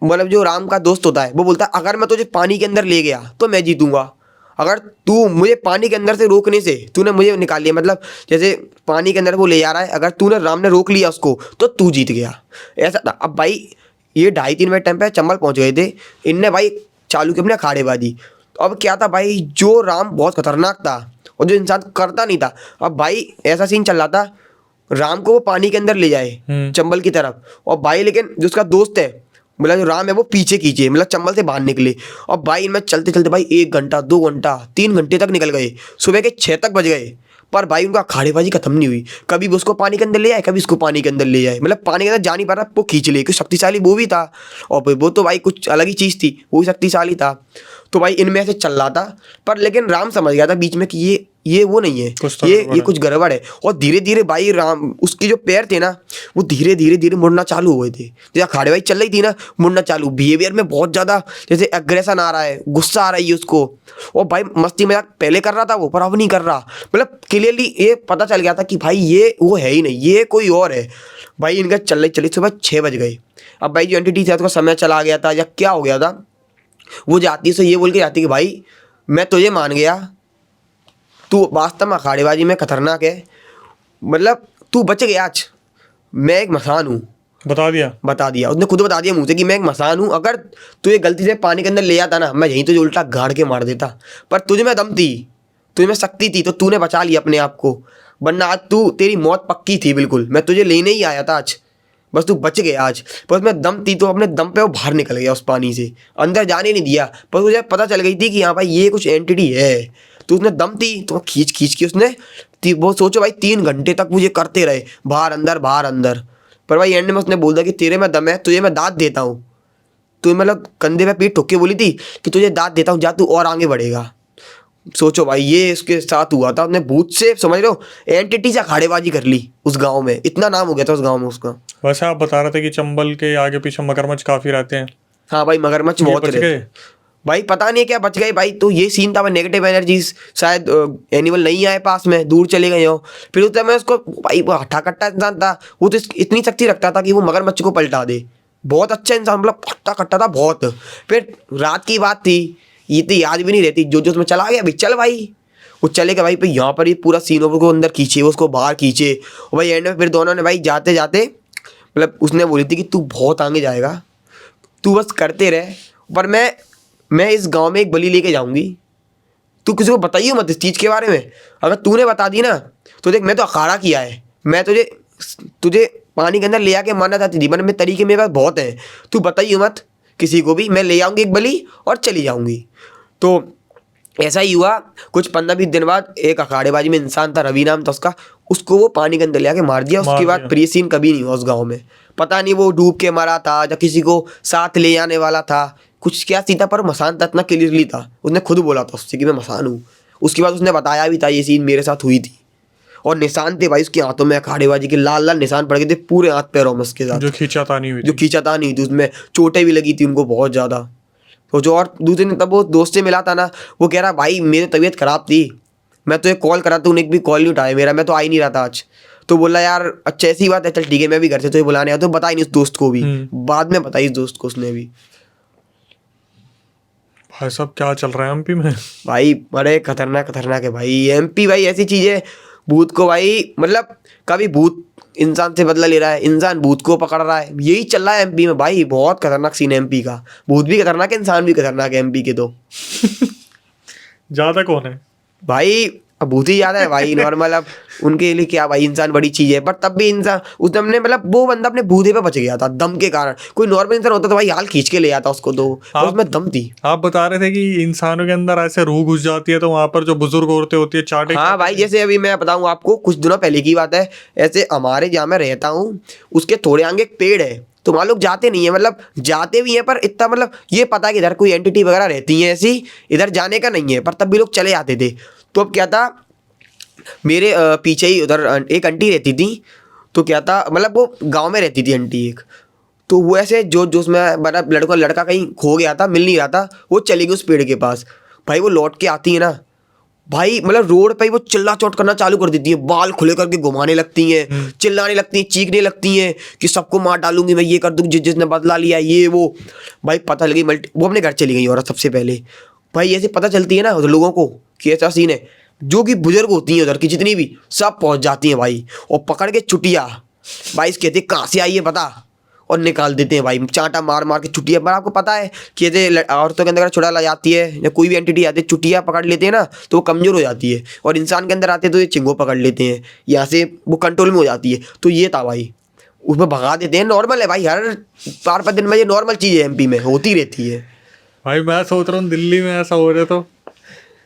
मतलब जो राम का दोस्त होता है वो बोलता है अगर मैं तुझे पानी के अंदर ले गया तो मैं जीतूंगा, अगर तू मुझे पानी के अंदर से रोकने से तूने मुझे निकाल लिया, मतलब जैसे पानी के अंदर वो ले जा रहा है, अगर तूने राम ने रोक लिया उसको तो तू जीत गया, ऐसा था। अब भाई ये 2:30-3 बजे टाइम पे चंबल पहुंच गए थे, इनने भाई चालू की अपने अखाड़ेबाजी। तो अब क्या था भाई, जो राम बहुत खतरनाक था और जो इंसान करता नहीं था, अब भाई ऐसा सीन चल रहा था, राम को वो पानी के अंदर ले जाए चंबल की तरफ, और भाई लेकिन जो उसका दोस्त है, मतलब जो राम है, वो पीछे खींचे, मतलब चंबल से बाहर निकले। और भाई इनमें चलते चलते भाई 1 घंटा 2 घंटा 3 घंटे तक निकल गए, सुबह के 6 तक बज गए, पर भाई उनका अखाड़ेबाजी खत्म नहीं हुई। कभी भी उसको पानी के अंदर ले जाए, कभी उसको पानी के अंदर ले जाए, मतलब पानी के अंदर जा नहीं पा रहा, वो खींच ले, क्योंकि शक्तिशाली वो भी था, और वो तो भाई कुछ अलग ही चीज़ थी, वो भी शक्तिशाली था। तो भाई इनमें से चल रहा था, पर लेकिन राम समझ गया था बीच में कि ये वो नहीं है, ये कुछ गड़बड़ है। और धीरे धीरे भाई राम, उसके जो पैर थे ना, वो धीरे धीरे धीरे मुड़ना चालू हुए थे, जैसे अखाड़ेबाजी चल रही थी ना, मुड़ना चालू, बिहेवियर में बहुत ज़्यादा जैसे एग्रेशन आ रहा है, गुस्सा आ रही है उसको। और भाई मस्ती मजाक पहले कर रहा था वो, पर अब नहीं कर रहा, मतलब क्लियरली ये पता चल गया था कि भाई ये वो है ही नहीं, ये कोई और है। भाई इनका चल रही चली, सुबह 6 बज गए। अब भाई जो एंटिटी था उसका समय चला गया था या क्या हो गया था, वो जाती है, ये बोल के जाती कि भाई मैं तुझे मान गया, तू वास्तव में अखाड़ेबाजी में खतरनाक है, मतलब तू बच गया आज, मैं एक मसान हूँ। बता दिया उसने खुद बता दिया मुँह से कि मैं एक मसान हूँ, अगर तुझे गलती से पानी के अंदर ले जाता ना, मैं यहीं तुझे उल्टा गाड़ के मार देता, पर तुझे में दम थी, तुझे में शक्ति थी, तो तूने बचा लिया अपने आप को, वरना आज तेरी मौत पक्की थी बिल्कुल, मैं तुझे लेने ही आया था आज, बस तू बच गया आज। पर उसमें दम थी, तो अपने दम पे वो बाहर निकल गया, उस पानी से अंदर जाने नहीं दिया, पर मुझे पता चल गई थी कि हाँ भाई ये कुछ एंटिटी है, तो उसने दम थी, तो खींच के उसने वो सोचो भाई 3 घंटे तक वो ये करते रहे, बाहर अंदर। पर भाई एंड में उसने बोल दिया कि तेरे में दम है, तुझे मैं दाद देता हूँ। तो मतलब कंधे पे पीठ ठोक के बोली थी कि तुझे दाद देता हूँ, जा तू और आगे बढ़ेगा। सोचो भाई ये इसके साथ हुआ था, उसने भूत से समझ लो एंटिटी से अखाड़ेबाजी कर ली उस गांव में, इतना नाम हो गया था उस गांव में उसका। वैसे आप बता रहे थे कि चंबल के आगे पीछे मगरमच्छ काफी रहते हैं, हाँ भाई मगरमच्छ ये बहुत बच रहते गए? हैं। भाई पता नहीं क्या बच गए भाई। तो ये सीन था, नेगेटिव एनर्जीज शायद एनिमल नहीं आए पास में, दूर चले गए हो। फिर उस समय उसको भाई वो हट्टा कट्टा इंसान था, वो तो इतनी शक्ति रखता था कि वो मगरमच्छ को पलटा दे। बहुत अच्छा इंसान, मतलब हट्टा कट्टा था बहुत। फिर रात की बात थी, ये तो याद भी नहीं रहती, जो उसमें चला गया भाई, चल भाई वो चले गए भाई। फिर यहाँ पर ये पूरा सीन को अंदर खींचे, उसको बाहर खींचे, और भाई एंड में फिर दोनों ने भाई जाते जाते मतलब उसने बोली थी कि तू बहुत आगे जाएगा, तू बस करते रहे, पर मैं इस गांव में एक बलि लेके जाऊंगी, तू किसी को बताइए मत इस चीज़ के बारे में। अगर तूने बता दी ना तो देख मैं तो अखाड़ा किया है, मैं तुझे पानी के अंदर ले आके मारना चाहती थी, मतलब मेरे तरीके मेरे पास बहुत हैं, तू बताइए मत किसी को भी, मैं ले आऊँगी एक बलि और चली जाऊँगी। तो ऐसा ही हुआ। कुछ 15-20 दिन बाद एक अखाड़ेबाजी में इंसान था, रवि नाम था उसका, उसको वो पानी के अंदर ले आके मार दिया। उसके बाद फिर ये सीन कभी नहीं हुआ उस गाँव में। पता नहीं वो डूब के मरा था या किसी को साथ ले आने वाला था, कुछ क्या सीन था, पर मसान था इतना क्लियरली था, उसने खुद बोला था उससे कि मैं मसान हूँ। उसके बाद उसने बताया भी था ये सीन मेरे साथ हुई थी, और निशान थे भाई उसके हाथों में अखाड़ेबाजी के, लाल लाल निशान पड़ गए थे पूरे हाथ पैरों में उसके साथ, जो खींचातानी हुई जो थी। खींचातानी हुई थी, उसमें चोटें भी लगी थी उनको बहुत ज़्यादा। तो जो और दूसरे दिन तब वो दोस्त से मिला था ना, वो कह रहा भाई मेरी तबीयत ख़राब थी, मैं तो एक कॉल करा था, उन्हें भी कॉल नहीं उठाया मेरा, मैं तो आ ही नहीं रहा था आज। तो बोला यार अच्छा ऐसी बात है, चल ठीक है मैं भी घर से तुझे बुलाने आया, तो बताई नहीं उस दोस्त को भी, बाद में बताई इस दोस्त को उसने भी। भाई साहब क्या चल रहा है एमपी में? भाई बड़े खतरनाक है भाई एमपी। भाई ऐसी चीज़ है, भूत को भाई मतलब कभी भूत इंसान से बदला ले रहा है, इंसान भूत को पकड़ रहा है, यही चल रहा है एमपी में भाई। बहुत खतरनाक सीन है एमपी का, भूत भी खतरनाक है, इंसान भी खतरनाक है एमपी के। तो ज्यादा कौन है भाई अब भूत ही ज्यादा है भाई नॉर्मल। अब उनके लिए क्या भाई, इंसान बड़ी चीज है, पर तब भी इंसान उस दम ने मतलब वो बंदा अपने बूढ़े पे बच गया था दम के कारण। कोई नॉर्मल इंसान होता तो भाई हाल खींच के ले आता उसको, तो उसमें दम थी। आप बता रहे थे कि इंसानों के अंदर ऐसे रूह घुस जाती है, तो वहां पर जो बुजुर्ग औरतें होती है चाटे। हाँ भाई जैसे अभी मैं बताऊँ आपको, कुछ दिनों पहले की बात है, ऐसे हमारे जहाँ मैं रहता हूँ उसके थोड़े आगे एक पेड़ है, तो वहाँ लोग जाते नहीं है, मतलब जाते भी हैं पर इतना मतलब ये पता है कि इधर कोई एंटिटी वगैरह रहती है ऐसी, इधर जाने का नहीं है, पर तब भी लोग चले जाते थे। तो अब क्या था, मेरे पीछे ही उधर एक आंटी रहती थी। तो क्या था मतलब वो गांव में रहती थी आंटी एक, तो वो ऐसे जो उसमें बड़ा लड़का कहीं खो गया था, मिल नहीं रहा था, वो चली गई उस पेड़ के पास। भाई वो लौट के आती है ना भाई, मतलब रोड पे ही वो चिल्ला चोट करना चालू कर देती है, बाल खुले करके घुमाने लगती हैं, चिल्लाने लगती हैं, चीखने लगती हैं कि सबको मार डालूंगी मैं, ये कर दूंगी जिसने बदला लिया ये वो। भाई पता लगी वो अपने घर चली गई औरत सबसे पहले। भाई ऐसे पता चलती है ना उधर लोगों को कि ऐसा सीन है, जो कि बुजुर्ग होती हैं उधर की जितनी भी, सब पहुंच जाती हैं भाई, और पकड़ के चुटिया भाई कहते कहाँ से आई है पता, और निकाल देते हैं भाई, चांटा मार मार के चुटिया। पर आपको पता है कि ये औरतों के अंदर चुड़ा ला जाती है या कोई भी एंटिटी आती है, चुटिया पकड़ लेते हैं ना तो वो कमज़ोर हो जाती है, और इंसान के अंदर आते हैं तो ये चिंगो पकड़ लेते हैं, यहाँ से वो कंट्रोल में हो जाती है। तो ये था भाई, उसमें भगा देते हैं, नॉर्मल है भाई, हर 4-5 दिन में ये नॉर्मल चीज़ है, एमपी में होती रहती है। भाई मैं सोच रहा हूँ दिल्ली में ऐसा हो रहा, तो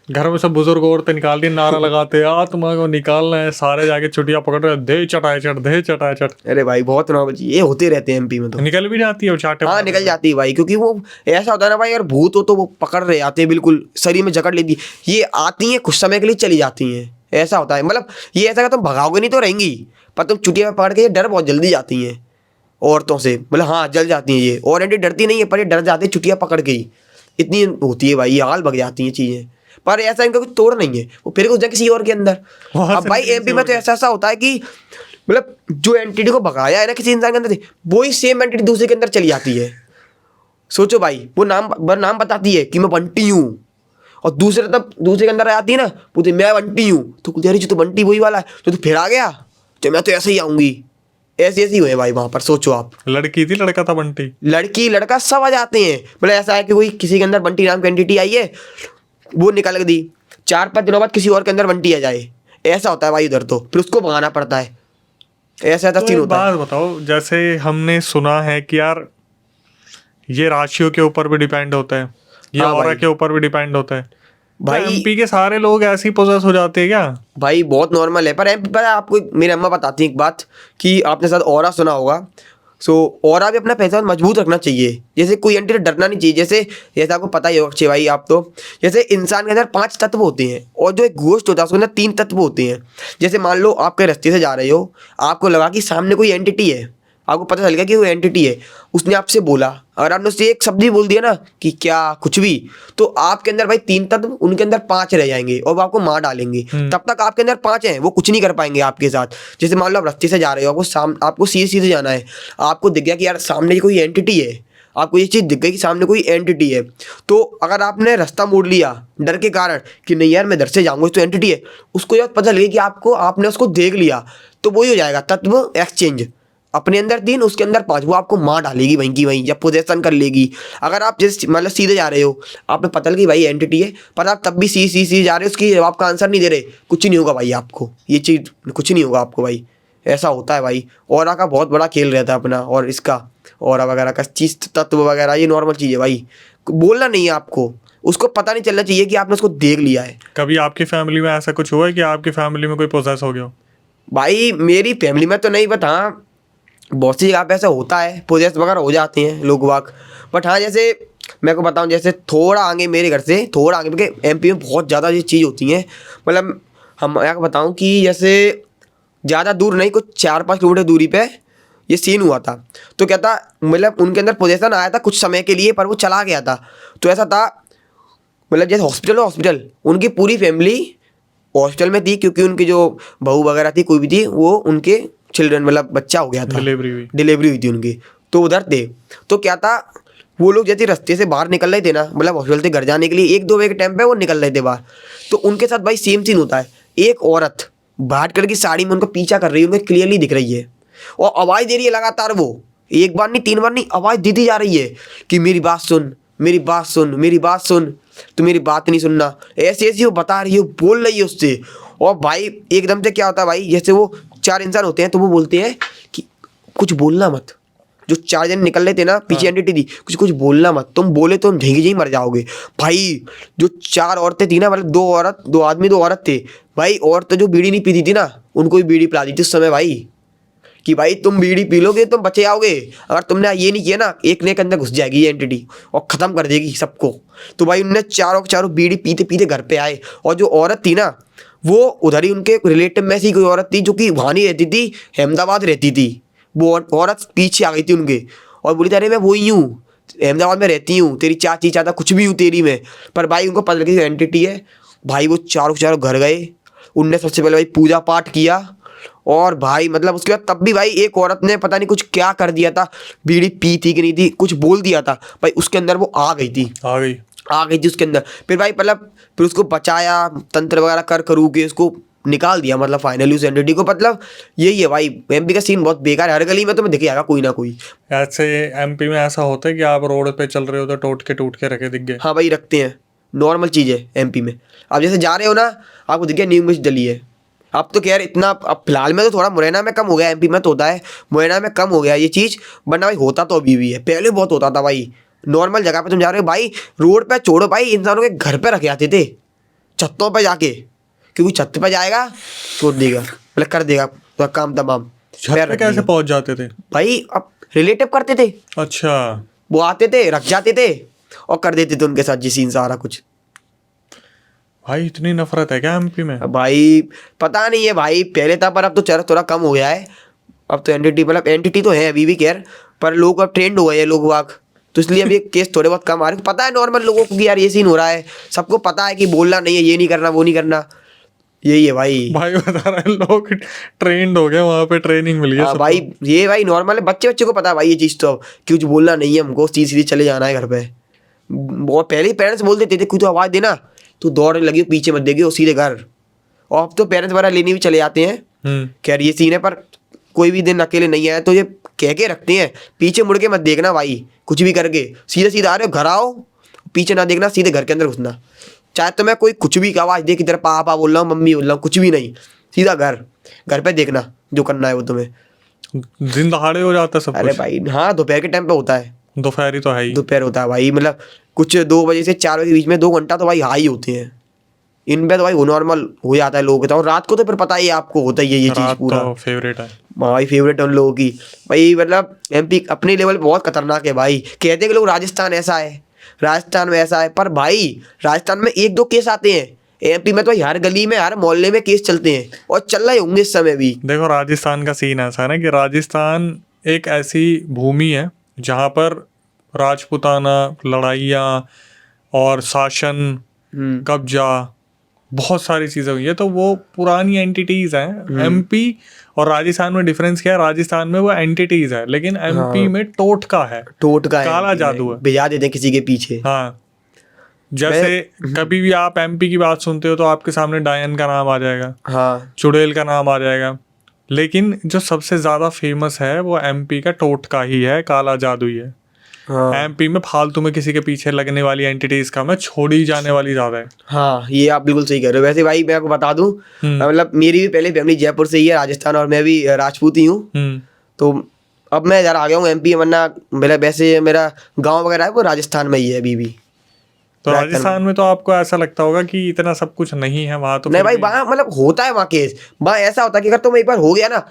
घर में सब बुजुर्ग औरतें निकाल दी, नारा लगाते आत्मा को निकालना है, सारे जाके चुटिया पकड़ रहे, दे चटाए चट, दे चटाए चट। अरे भाई बहुत नॉर्मल चीज़, ये होते रहते हैं एमपी में। तो निकल भी जाती है वो चाटे। हाँ निकल जाती है भाई, क्योंकि वो ऐसा होता है ना भाई, अगर भूत हो तो वो पकड़ रहे आते हैं, बिल्कुल शरीर में जकड़ लेती है, ये आती हैं कुछ समय के लिए चली जाती हैं, ऐसा होता है। मतलब ये ऐसा कि तुम भगाओगे नहीं तो रहेंगी, पर तुम चुटिया में पकड़ के ये डर बहुत जल्दी जाती हैं औरतों से, मतलब हाँ जल जाती हैं ये, और एंटी डरती नहीं है पर ये डर जाती है चुटिया पकड़ के ही, इतनी होती है भाई, ये हाल भग जाती हैं चीज़ें। पर ऐसा इनका कुछ तोड़ नहीं है, वो फिर घुस जाए किसी और के अंदर। अब भाई एमपी में तो ऐसा होता है कि मतलब जो एंटिटी को भगाया है ना किसी इंसान के अंदर से, वही सेम एंटिटी दूसरे के अंदर चली जाती है। सोचो भाई, वो नाम बताती है कि मैं बंटी हूँ, और दूसरे के अंदर आती है ना, पूछती मैं बंटी हूँ, तो कुछ यार तो बंटी वही वाला है, तो तू फिर आ गया, तो मैं तो ऐसे ही आऊँगी। ऐसी हुए भाई वहाँ पर। सोचो आप, लड़की थी लड़का था बंटी, लड़की लड़का सब आ जाते हैं। मतलब ऐसा है कि कोई किसी के अंदर बंटी नाम की एंटिटी आई है, वो निकल दी, 4-5 दिनों बाद किसी और के अंदर बंटी आ जाए, ऐसा होता है भाई उधर, तो फिर उसको भगाना पड़ता है, ऐसा तो सीन एक होता है। बात बताओ, जैसे हमने सुना है कि यार ये राशियों के ऊपर भी डिपेंड होता है, ये हाँ ऑरा भाई। के ऊपर भी डिपेंड होता है, भाई एमपी के सारे लोग ऐसे ही पोजेस हो जाते हैं क्या? भाई बहुत नॉर्मल है, पर एमपी पर आपको मेरी अम्मा बताती है एक बात कि आपने शायद ऑरा सुना होगा। सो ऑरा भी अपना पैसा मजबूत रखना चाहिए। जैसे कोई एंटी डरना नहीं चाहिए। जैसे आपको पता ही होगा अक्षय भाई, आप तो जैसे इंसान के अंदर 5 तत्व होते हैं और जो एक घोस्ट होता है उसके अंदर 3 तत्व होते हैं। जैसे मान लो आप कहीं रास्ते से जा रहे हो, आपको लगा कि सामने कोई एंटिटी है, आपको पता चल गया कि वो एंटिटी है, उसने आपसे बोला, अगर आपने उससे एक शब्द भी बोल दिया ना कि क्या कुछ भी, तो आपके अंदर भाई 3 तत्व, उनके अंदर 5 रह जाएंगे और वो आपको मार डालेंगे। तब तक आपके अंदर 5 हैं, वो कुछ नहीं कर पाएंगे आपके साथ। जैसे मान लो आप रास्ते से जा रहे हो, आपको सीधे सीधे जाना है, आपको दिख गया कि यार सामने कोई एंटिटी है, आपको ये चीज़ दिख गई कि सामने कोई एंटिटी है, तो अगर आपने रास्ता मोड़ लिया डर के कारण कि नहीं यार मैं इधर से जाऊंगा, तो एंटिटी है, उसको जब पता लगे कि आपने उसको देख लिया, तो वही हो जाएगा तत्व एक्सचेंज। अपने अंदर 3, उसके अंदर 5, वो आपको मार डालेगी वहीं की वहीं, या पोजेशन कर लेगी। अगर आप जैसे मतलब सीधे जा रहे हो, आपने पता लगी भाई एंटिटी है, पर आप तब भी सी जा रहे हो, उसकी जवाब का आंसर नहीं दे रहे, कुछ नहीं होगा भाई आपको, ये चीज़ कुछ नहीं होगा आपको भाई। ऐसा होता है भाई। ऑरा का बहुत बड़ा खेल रहता है अपना, और इसका ऑरा वगैरह का चीज तत्व वगैरह ये नॉर्मल चीज़ है भाई। बोलना नहीं है आपको, उसको पता नहीं चलना चाहिए कि आपने उसको देख लिया है। कभी आपकी फैमिली में ऐसा कुछ हुआ है कि आपकी फैमिली में कोई पोजेस हो गया हो? भाई मेरी फैमिली में तो नहीं, बट हाँ बहुत सी जगह पे ऐसा होता है, पोजेस वगैरह हो जाते हैं लोग वाक। बट हाँ जैसे मैं को बताऊँ, जैसे थोड़ा आगे मेरे घर से थोड़ा आगे, क्योंकि एमपी में बहुत ज़्यादा ये चीज़ होती हैं। मतलब हम यहाँ बताऊँ कि जैसे ज़्यादा दूर नहीं, कुछ 4-5 किलोमीटर दूरी पे ये सीन हुआ था। तो क्या था, मतलब उनके अंदर पोजेशन आया था कुछ समय के लिए, पर वो चला गया था। तो ऐसा था, मतलब जैसे हॉस्पिटल उनकी पूरी फैमिली हॉस्पिटल में थी, क्योंकि उनकी जो बहू वगैरह थी, कोई भी थी, वो उनके चिल्ड्रन मतलब बच्चा हो गया था, डिलीवरी हुई थी उनकी, तो उधर थे। तो क्या था, वो लोग जैसे रास्ते से बाहर निकल रहे थे ना, मतलब हॉस्पिटल से घर जाने के लिए 1-2 बजे के टाइम पे वो निकल रहे थे बाहर, तो उनके साथ भाई सेम सीन होता है। एक औरत वाइट कलर की साड़ी में उनको पीछा कर रही है, उनको क्लियरली दिख रही है, और आवाज़ दे रही है लगातार। वो एक बार नहीं 3 बार नहीं आवाज़ देती जा रही है कि मेरी बात सुन, मेरी बात सुन, मेरी बात सुन, तो मेरी बात नहीं सुनना, ऐसे ऐसे वो बता रही है, बोल रही है उससे। और भाई एकदम से क्या होता है भाई, जैसे वो 4 इंसान होते हैं, तो वो बोलते हैं कि कुछ बोलना मत। जो 4 जन निकल रहे थे ना, पीछे एंटिटी थी, कुछ बोलना मत, तुम बोले तो हम झींगी मर जाओगे। भाई जो 4 औरतें थी ना, मतलब 2 औरत 2 आदमी 2 औरत थे भाई। औरतें जो बीड़ी नहीं पीती थी ना, उनको भी बीड़ी पिला दी थी उस समय भाई, कि भाई तुम बीड़ी पी लोगे तुम बचे आओगे, अगर तुमने ये नहीं किया ना, एक ने के अंदर घुस जाएगी ये एंटिटी और ख़त्म कर देगी सबको। तो भाई उनने चारों बीड़ी पीते पीते घर पे आए। और जो औरत थी ना, वो उधर ही उनके रिलेटिव में से कोई औरत थी, जो कि वहाँ नहीं रहती थी, अहमदाबाद रहती थी। वो औरत पीछे आ गई थी उनके और बोली थी अरे मैं वही हूँ, अहमदाबाद में रहती हूँ, तेरी चाची चाचा कुछ भी हूँ तेरी में। पर भाई उनको पता लगी एंटिटी है। भाई वो चारों घर गए, उनने सबसे पहले भाई पूजा पाठ किया। और भाई मतलब उसके बाद तब भी भाई एक औरत ने पता नहीं कुछ क्या कर दिया था, बीड़ी पी थी कि नहीं थी, कुछ बोल दिया था भाई, उसके अंदर वो आ गई थी उसके अंदर। फिर भाई मतलब फिर उसको बचाया, तंत्र वगैरह करू के उसको निकाल दिया, मतलब फाइनली उस एंटिटी को। मतलब यही है भाई, एमपी का सीन बहुत बेकार है, हर गली में तुम्हें दिख जाएगा कोई ना कोई। ऐसे एमपी में ऐसा होता है कि आप रोड पे चल रहे हो तो टूट के रखे दिख गए? हाँ भाई रखते हैं, नॉर्मल चीज़ है एमपी में। आप जैसे जा रहे हो ना, आपको दिख गया न्यू मिर्च डली है, अब तो खैर इतना अब फिलहाल में तो थोड़ा मुरैना में कम हो गया, एमपी में तो होता है, मुरैना में कम हो गया ये चीज़, वरना भाई होता तो अभी भी है, पहले बहुत होता था भाई। नॉर्मल जगह पे तुम जा रहे हो भाई, रोड पे छोड़ो भाई, इंसानों के घर पे रखे जाते थे, छतों पे जाके, क्योंकि छत पे जाएगा छोड़ देगा, मतलब कर देगा तो काम तमाम। छत पे कैसे पहुंच जाते थे भाई? अब रिलेटिव करते थे, अच्छा, वो आते थे रख जाते थे और कर देते थे उनके साथ जी सीन सारा कुछ। भाई इतनी नफरत है क्या एमपी में? भाई पता नहीं है भाई, पहले था पर अब तो चलो थोड़ा कम हो गया है। अब तो एंटिटी तो है अभी भी खैर, पर लोग अब ट्रेंड हो गए हैं लोग वाक, तो इसलिए अभी केस थोड़े बहुत कम आ रहे हैं। पता है नॉर्मल लोगों को कि यार ये सीन हो रहा है, सबको पता है कि बोलना नहीं है, ये नहीं करना वो नहीं करना, यही है भाई। भाई बता रहे हैं लोग ट्रेंड हो गए, वहाँ पे ट्रेनिंग मिली है हाँ भाई, ये भाई नॉर्मल है, बच्चे को पता है भाई ये चीज़, तो अब कि कुछ बोलना नहीं है हमको, सीधे चले जाना है घर पे। बहुत पहले ही पेरेंट्स बोल देते थे कुछ तो आवाज़ देना, तो दौड़ लगी पीछे मत देगी, वो सीधे घर। और अब तो पेरेंट्स वगैरह लेने भी चले जाते हैं, खैर ये सीन है। पर कोई भी दिन अकेले नहीं आया तो ये कह के रखते हैं, पीछे मुड़ के मत देखना भाई, कुछ भी करके सीधा आ रहे हो घर आओ, पीछे ना देखना, सीधे घर के अंदर घुसना। चाहे तो मैं कोई कुछ भी आवाज़ दे, किधर पापा बोल रहा हूँ, मम्मी बोल रहा हूँ, कुछ भी नहीं, सीधा घर पे देखना जो करना है वो तुम्हें। दिन दहाड़े हो जाता है सब अरे कुछ? भाई हाँ, दोपहर के टाइम पे होता है, दोपहर ही तो है ही, दोपहर होता है भाई, मतलब कुछ 2 बजे से 4 बजे के बीच में 2 घंटा तो भाई हाई होते हैं। इनमें तो भाई वो नॉर्मल हो जाता है लोगों के, तो और रात को तो फिर पता ही है आपको, होता ही है ये चीज़ रात पूरा। तो फेवरेट है। भाई फेवरेट है उन लोगों की भाई, मतलब एमपी अपने लेवल पे बहुत खतरनाक है भाई। कहते हैं कि लोग राजस्थान ऐसा है, राजस्थान में ऐसा है, पर भाई राजस्थान में एक दो केस आते हैं, एमपी में तो भाई हर गली में हर मोहल्ले में केस चलते हैं और चल रहे होंगे इस समय भी। देखो राजस्थान का सीन ऐसा है ना कि राजस्थान एक ऐसी भूमि है जहाँ पर राजपूताना, लड़ाइयाँ और शासन, कब्जा, बहुत सारी चीज़ें हुई है। तो वो पुरानी एंटिटीज़ हैं। एमपी और राजस्थान में डिफरेंस क्या है, राजस्थान में वो एंटिटीज़ है लेकिन एमपी में टोटका है, टोटका है, काला जादू है, भिजा देते हैं किसी के पीछे। हाँ। जैसे कभी भी आप एमपी की बात सुनते हो तो आपके सामने डायन का नाम आ जाएगा, हाँ चुड़ैल का नाम आ जाएगा, लेकिन जो सबसे ज़्यादा फेमस है वो एमपी का टोटका ही है, काला जादू ही है। हाँ एमपी में फालतू में किसी के पीछे लगने वाली एंटिटीज का में छोड़ी जाने वाली ज़्यादा है। हाँ, ये आप बिल्कुल सही कह रहे हो। वैसे भाई मैं आपको बता दूं, मतलब मेरी भी पहले फैमिली जयपुर से ही है, राजस्थान, और मैं भी राजपूत ही हूँ। तो अब मैं इधर आ गया हूँ एमपी, वरना मेरा वैसे मेरा गांव वगैरह है वो राजस्थान में ही है अभी भी। तो राजस्थान में तो आपको ऐसा लगता होगा कि इतना सब कुछ नहीं है वहाँ, तो नहीं भाई, वहाँ मतलब होता है, वहाँ केस, वहाँ ऐसा होता है कि अगर तुम एक बार हो गया ना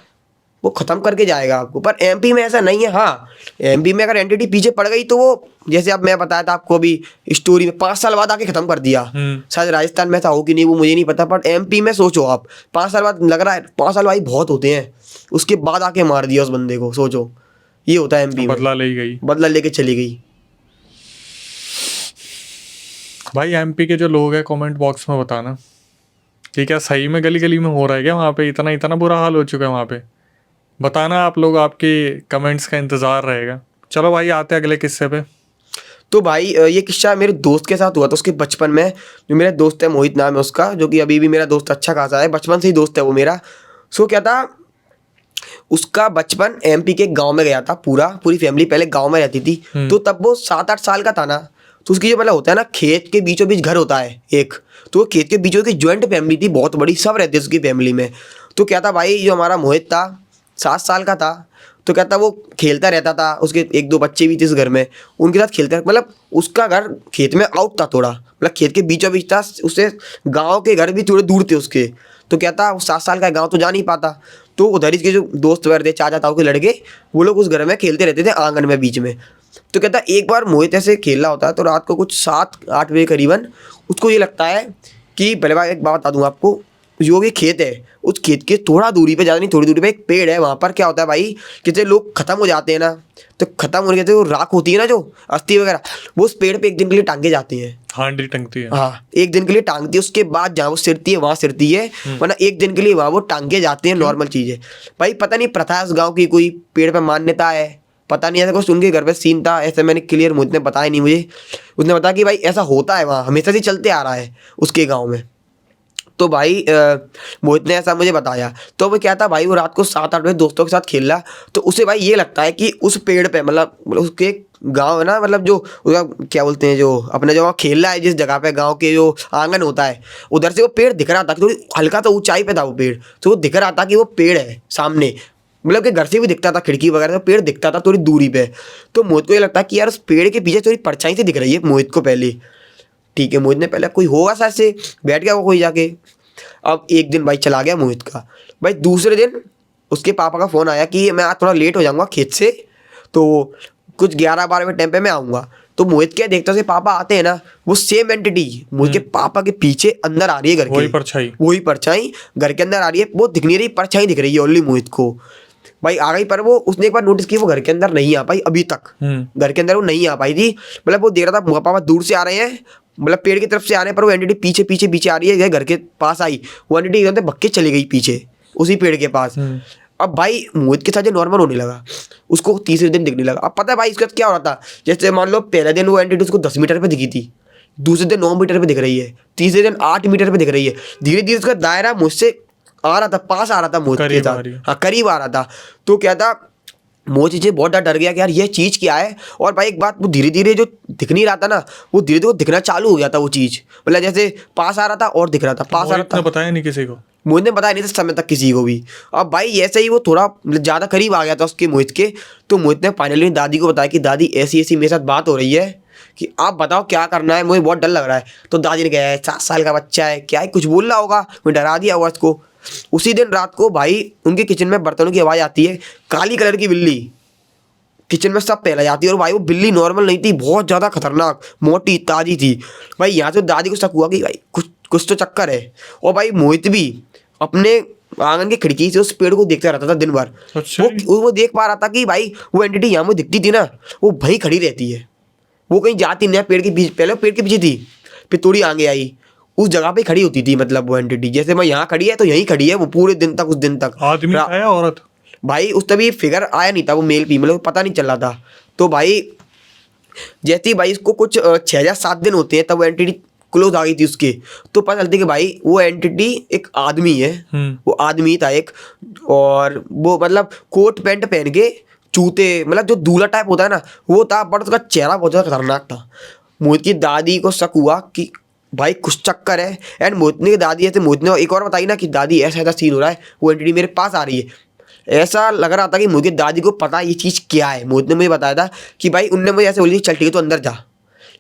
वो खत्म करके जाएगा आपको, पर एमपी में ऐसा नहीं है। हाँ, एमपी में अगर एंटिटी पीछे पड़ गई तो वो, जैसे अब मैं बताया था आपको अभी स्टोरी में, 5 साल बाद आके खत्म कर दिया। शायद राजस्थान में ऐसा हो कि नहीं वो मुझे नहीं पता, पर एमपी में सोचो आप 5 साल बाद, लग रहा है 5 साल भाई बहुत होते हैं, उसके बाद आके मार दिया उस बंदे को। सोचो ये होता है एमपी में, बदला ले गई, बदला लेके चली गई। भाई एमपी के जो लोग हैं कमेंट बॉक्स में बताना कि क्या सही में गली गली में हो रहा है क्या वहाँ पे, इतना इतना बुरा हाल हो चुका है वहाँ पे। बताना आप लोग, आपके कमेंट्स का इंतज़ार रहेगा। चलो भाई आते हैं अगले किस्से पे। तो भाई ये किस्सा मेरे दोस्त के साथ हुआ था, उसके बचपन में। जो मेरा दोस्त है, मोहित नाम है उसका, जो कि अभी भी मेरा दोस्त अच्छा खासा है, बचपन से ही दोस्त है वो मेरा। सो क्या था, उसका बचपन एमपी के गांव में गया था, पूरी फैमिली पहले गांव में रहती थी। तो तब वो 7-8 साल का था ना, तो उसकी जो मतलब होता है ना, खेत के बीचों बीच घर होता है एक, तो वो खेत के बीचों की ज्वाइंट फैमिली थी, बहुत बड़ी, सब रहते उसकी फैमिली में। तो क्या था भाई, जो हमारा मोहित था 7 साल का था, तो क्या था वो खेलता रहता था, उसके 1-2 बच्चे भी थे इस घर में, उनके साथ खेलता, मतलब उसका घर खेत में आउट था थोड़ा, मतलब खेत के बीचों बीच था, उससे गाँव के घर भी थोड़े दूर थे उसके। तो क्या था, वो 7 साल का गाँव तो जा नहीं पाता, तो उधर ही के जो दोस्त वगैरह थे, चाचा ताऊ के लड़के, वो लोग उस घर में खेलते रहते थे आंगन में बीच में। तो कहता एक बार मोहित ऐसे खेल रहा होता है, तो रात को कुछ 7-8 बजे करीबन उसको ये लगता है कि, पहले बार एक बात बता दूँ आपको, जो भी खेत है उस खेत के थोड़ा दूरी पे, ज़्यादा नहीं थोड़ी दूरी पे एक पेड़ है। वहाँ पर क्या होता है भाई, कितने लोग ख़त्म हो जाते हैं ना, तो ख़त्म होने के बाद राख होती है ना, जो अस्थि वगैरह, वो उस पेड़ पे एक दिन के लिए टांगे जाते हैं। हांडी टंगती है, हाँ, एक दिन के लिए टांगती है, उसके बाद जहाँ वो सिरती है वहाँ सिरती है, वरना एक दिन के लिए वहाँ वो टांगे जाते हैं, नॉर्मल चीज़ है भाई। पता नहीं प्रथा है उस गाँव की, कोई पेड़ पर मान्यता है, पता नहीं, ऐसा कुछ उनके घर पे सीन था, ऐसे मैंने क्लियर मोहित ने बताया नहीं मुझे। उसने बताया कि भाई ऐसा होता है वहाँ, हमेशा से चलते आ रहा है उसके गाँव में। तो भाई मोहित ने ऐसा मुझे बताया। तो वो क्या था भाई, वो रात को 7-8 बजे दोस्तों के साथ खेल रहा, तो उसे भाई ये लगता है कि उस पेड़ पे, मतलब उसके गांव है ना, मतलब जो उसका क्या बोलते हैं, जो अपने जो वहाँ खेल रहा है जिस जगह पे, गांव के जो आंगन होता है, उधर से वो पेड़ दिख रहा था, थोड़ी हल्का तो ऊंचाई पे था वो पेड़, तो वो दिख रहा था कि वो पेड़ है सामने, मतलब कि घर से भी दिखता था, खिड़की वगैरह से पेड़ दिखता था थोड़ी दूरी पे। तो मोहित को ये लगता है कि यार उस पेड़ के पीछे थोड़ी परछाई से दिख रही है मोहित को पहले। ठीक है, मोहित ने पहले कोई होगा शायद से, बैठ गया वो कोई जाके। अब एक दिन भाई चला गया मोहित का, भाई दूसरे दिन उसके पापा का फ़ोन आया कि मैं आज थोड़ा लेट हो जाऊंगा खेत से, तो कुछ 11-12 टाइम पे मैं आऊँगा। तो मोहित क्या देखता है, उसके पापा आते हैं ना, वो सेम एंटिटी मोहित के पापा के पीछे अंदर आ रही है घर के, वही परछाई घर के अंदर आ रही है, वो दिख नहीं रही, परछाई दिख रही है ओनली मोहित को। भाई आ गई, पर वो उसने एक बार नोटिस की, वो घर के अंदर नहीं आ पाई अभी तक, घर के अंदर वो नहीं आ पाई थी, मतलब वो देख रहा था पापा दूर से आ रहे हैं, मतलब पेड़ की तरफ से आ रहे हैं, पर वो एंटिटी पीछे पीछे पीछे आ रही है, घर के पास आई, वो एंटिटी एकदम से भग के चली गई पीछे उसी पेड़ के पास। अब भाई मोहित के साथ जो नॉर्मल होने लगा, उसको तीसरे दिन दिखने लगा। अब पता है भाई इसके साथ क्या हो रहा था, जैसे मान लो पहले दिन वो एंटिटी उसको 10 मीटर पे दिखी थी, दूसरे दिन 9 मीटर पे दिख रही है, तीसरे दिन 8 मीटर पे दिख रही है, धीरे धीरे उसका दायरा मुझसे आ रहा था, पास आ रहा था मोहित के साथ, हाँ करीब आ रहा था। तो क्या था, मोहित से बहुत डर गया कि यार ये चीज़ क्या है। और भाई एक बात, वो धीरे धीरे जो दिख नहीं रहा था ना, वो धीरे धीरे दिखना चालू हो गया था वो चीज़, मतलब जैसे पास आ रहा था और दिख रहा था, पास आ रहा था। बताया नहीं किसी को, मोहित ने बताया नहीं था समय तक किसी को भी। अब भाई ऐसे ही वो थोड़ा ज़्यादा करीब आ गया था उसके मोहित के, तो मोहित ने फाइनली दादी को बताया कि दादी ऐसी ऐसी मेरे साथ बात हो रही है, कि आप बताओ क्या करना है, मुझे बहुत डर लग रहा है। तो दादी ने कहा 7 साल का बच्चा है, क्या है कुछ बोल रहा होगा, मैं डरा दिया हुआ उसको। उसी दिन रात को भाई उनके किचन में बर्तनों की आवाज़ आती है, काली कलर की बिल्ली किचन में सब पहला जाती है। और भाई वो बिल्ली नॉर्मल नहीं थी, बहुत ज़्यादा खतरनाक, मोटी ताजी थी। भाई यहाँ से दादी को शक हुआ कि भाई कुछ कुछ तो चक्कर है। और भाई मोहित भी अपने आंगन की खिड़की से उस पेड़ को देखता रहता था दिन भर। अच्छा। वो देख पा रहा था कि भाई वो एंटिटी यहाँ में दिखती थी ना, वो वहीं खड़ी रहती है, वो कहीं जाती नहीं है पेड़ के पीछे। पहले वो पेड़ के पीछे थी, फिर थोड़ी आगे आई, उस जगह पे खड़ी होती थी। मतलब वो एंटिटी जैसे मैं यहाँ खड़ी है तो यहीं खड़ी है वो पूरे दिन तक, उस दिन तक। आदमी था या औरत? भाई उस तभी फिगर आया नहीं था, वो मेल फीमेल पता नहीं चल रहा था। तो भाई जैसे ही भाई इसको कुछ 6 या 7 दिन होते हैं तब वो एंटिटी क्लोज आ गई थी उसके। तो पता चलती कि भाई वो एंटिटी एक आदमी है, वो आदमी था एक। और वो मतलब कोट पैंट पहन के, जूते, मतलब जो दूल्हा टाइप होता है ना वो था, बट उसका चेहरा बहुत ज़्यादा खतरनाक था। मोहित की दादी को शक हुआ कि भाई कुछ चक्कर है। एंड मोहित ने दादी ऐसे, मोहित ने एक और बताई ना कि दादी ऐसा ऐसा सीन हो रहा है, वो एंटिटी मेरे पास आ रही है। ऐसा लग रहा था कि मोहित की दादी को पता ये चीज़ क्या है। मोहित ने मुझे बताया था कि भाई उनने मुझे ऐसे बोली चल ठीक है तो अंदर जा।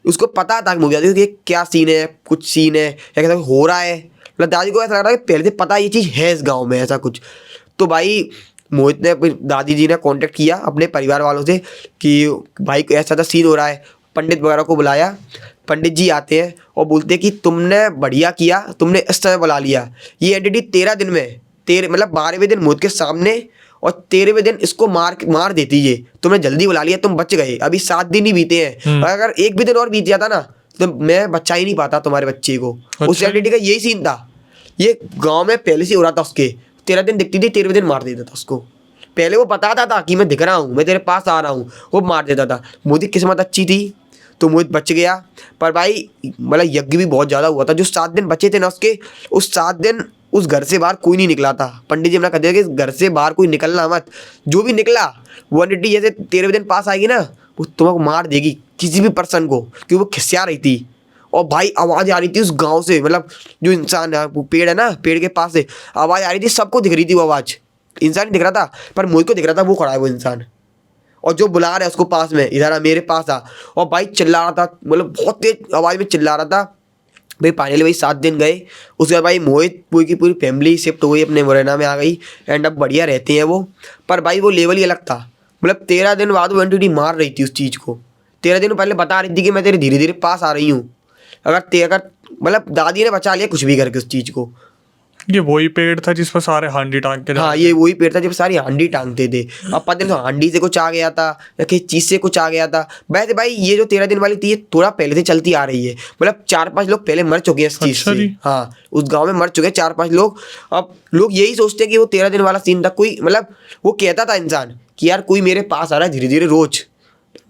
उसको पता था कि मोहित दादी को कि क्या सीन है, कुछ सीन है या कैसा हो रहा है। मतलब दादी को ऐसा लग रहा है कि पहले से पता ये चीज़ है इस गाँव में ऐसा कुछ। तो भाई मोहित ने अपनी दादी जी ने कांटेक्ट किया अपने परिवार वालों से कि भाई ऐसा ऐसा सीन हो रहा है। पंडित वगैरह को बुलाया, पंडित जी आते हैं और बोलते हैं कि तुमने बढ़िया किया, तुमने इस तरह बुला लिया। ये एंटिटी 13 दिन में, 13 मतलब 12वें दिन मोहित के सामने और 13वें दिन इसको मार देती है। तुमने जल्दी बुला लिया, तुम बच गए। अभी 7 दिन ही बीते हैं, अगर एक भी दिन और बीत जाता ना तो मैं बचा ही नहीं पाता तुम्हारे बच्चे को। उस एंटिटी का यही सीन था, ये गाँव में पहले से हो रहा था उसके। 13 दिन दिखती थी, 13वें दिन मार देता था उसको। पहले वो बताता था कि मैं दिख रहा हूँ, मैं तेरे पास आ रहा हूँ, वो मार देता था। मोहित की किस्मत अच्छी थी तो मोहित बच गया। पर भाई मतलब यज्ञ भी बहुत ज़्यादा हुआ था। जो 7 दिन बचे थे ना उसके, उस 7 दिन उस घर से बाहर कोई नहीं निकला था। पंडित जी ने कहा कि इस घर से बाहर कोई निकलना मत। जो भी निकला वो एंटिटी जैसे 13वें दिन पास आएगी ना, वो तुम्हें मार देगी, किसी भी पर्सन को, क्योंकि वो खिसिया रही थी। और भाई आवाज़ आ रही थी उस गांव से, मतलब जो इंसान है, वो पेड़ है ना, पेड़ के पास से आवाज़ आ रही थी, सबको दिख रही थी वो आवाज़। इंसान नहीं दिख रहा था पर मोहित को दिख रहा था, वो खड़ा है वो इंसान, और जो बुला रहा है उसको पास में, इधर आ मेरे पास आ। और भाई चिल्ला रहा था, मतलब बहुत तेज आवाज़ में चिल्ला रहा था। भाई फाइनली भाई 7 दिन गए। उसके बाद भाई मोहित पूरी की पूरी फैमिली शिफ्ट हो गई, अपने मुरैना में आ गई। एंड अब बढ़िया रहते हैं वो। पर भाई वो लेवल ही अलग था। मतलब 13 दिन बाद वो एंटिटी मार रही थी उस चीज़ को। 13 दिन पहले बता रही थी कि मैं तेरे धीरे धीरे पास आ रही हूँ। अगर मतलब दादी ने बचा लिया कुछ भी करके उस चीज़ को। ये वही पेड़ था जिस पर सारे हांडी टांग के हाँ, ये वही पेड़ था जब सारी हांडी टांगते थे। अब पता नहीं तो हांडी से कुछ आ गया था या किसी चीज़ से कुछ आ गया था। वैसे भाई ये जो 13 दिन वाली थी ये थोड़ा पहले से चलती आ रही है। मतलब 4-5 लोग पहले मर चुके हैं इस चीज़ से। हाँ, उस गांव में मर चुके हैं 4-5 लोग। अब लोग यही सोचते हैं कि वो 13 दिन वाला सीन था। कोई मतलब वो कहता था इंसान कि यार कोई मेरे पास आ रहा है धीरे धीरे, रोज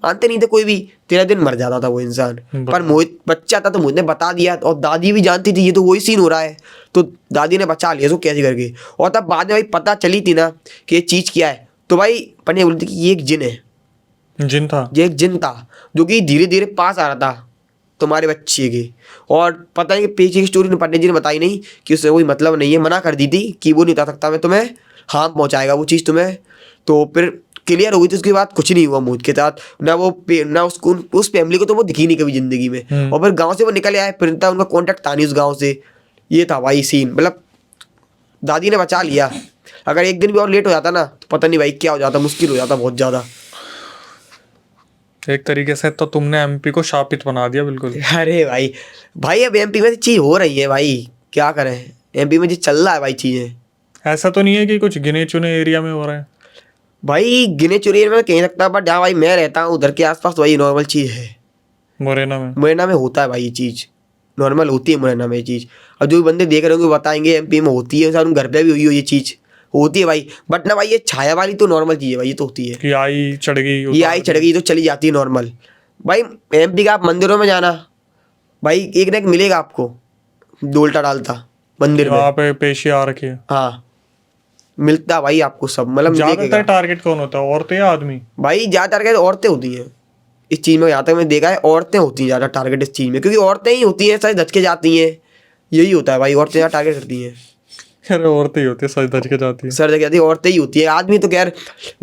आते नहीं थे कोई भी। 13 दिन मर जाता था वो इंसान। पर मोहित बच्चा था तो मोहित ने बता दिया, और दादी भी जानती थी ये तो वही सीन हो रहा है, तो दादी ने बचा लिया उसको कैसे करके। और तब बाद में भाई पता चली थी ना कि ये चीज़ क्या है, तो भाई पंडित बोलते कि ये एक जिन है। जिन था? ये एक जिन था जो कि धीरे धीरे पास आ रहा था तुम्हारे बच्चे के। और पता नहीं पीछे की स्टोरी पंडित जी ने बताई नहीं कि उससे कोई मतलब नहीं है, मना कर दी थी कि वो नहीं बता सकता मैं तुम्हें, हार्म पहुँचाएगा वो चीज़ तुम्हें। तो फिर क्लियर हो गई थी उसके बाद, कुछ नहीं हुआ मोहित के साथ ना उसको, उस फैमिली को तो वो दिखी नहीं कभी जिंदगी में। और फिर गांव से वो निकल आए, फिर उनका कॉन्टैक्ट था नहीं उस गांव से। ये था भाई सीन। मतलब दादी ने बचा लिया। अगर एक दिन भी और लेट हो जाता ना तो पता नहीं भाई क्या हो जाता, मुश्किल हो जाता बहुत ज़्यादा। एक तरीके से तो तुमने एमपी को शापित बना दिया बिल्कुल। अरे भाई अब एमपी में चीज़ हो रही है भाई, क्या करें, एमपी में जो चल रहा है भाई चीज़ें। ऐसा तो नहीं है कि कुछ गिने चुने एरिया में हो रहा है? भाई गिने चुने में कह सकता, बट जहाँ भाई मैं रहता हूँ उधर के आसपास वही नॉर्मल चीज़ है। मुरैना में होता है भाई ये चीज़, नॉर्मल होती है मुरैना में ये चीज़। अब जो भी बंदे देख रहे होंगे बताएंगे एमपी में होती है, सारे घर पे भी हुई हो ये चीज़, होती है भाई। बट ना भाई ये छाया वाली तो नॉर्मल चीज़ है भाई, ये तो होती है। कि आई चढ़ गई, ये आई चढ़ गई तो चली जाती है नॉर्मल। भाई एमपी का आप मंदिरों में जाना भाई, एक ना एक मिलेगा आपको डोलता डालता मंदिर में, वहाँ पे पेशी आ रखी है। हाँ मिलता भाई आपको सब, मतलब ज्यादातर टारगेट कौन होता है, औरतें या आदमी? भाई ज़्यादा टारगेट औरतें होती हैं इस चीज़ में। यहाँ तक मैंने देखा है औरतें होती हैं ज़्यादा टारगेट इस चीज़ में, क्योंकि औरतें ही होती हैं सारी धच के जाती हैं। यही होता है भाई, औरतें ज़्यादा टारगेट करती हैं। अरे औरतें ही होती है, सच धज के जाती है। सर जगह जाती है, औरतें ही होती है। आदमी तो खैर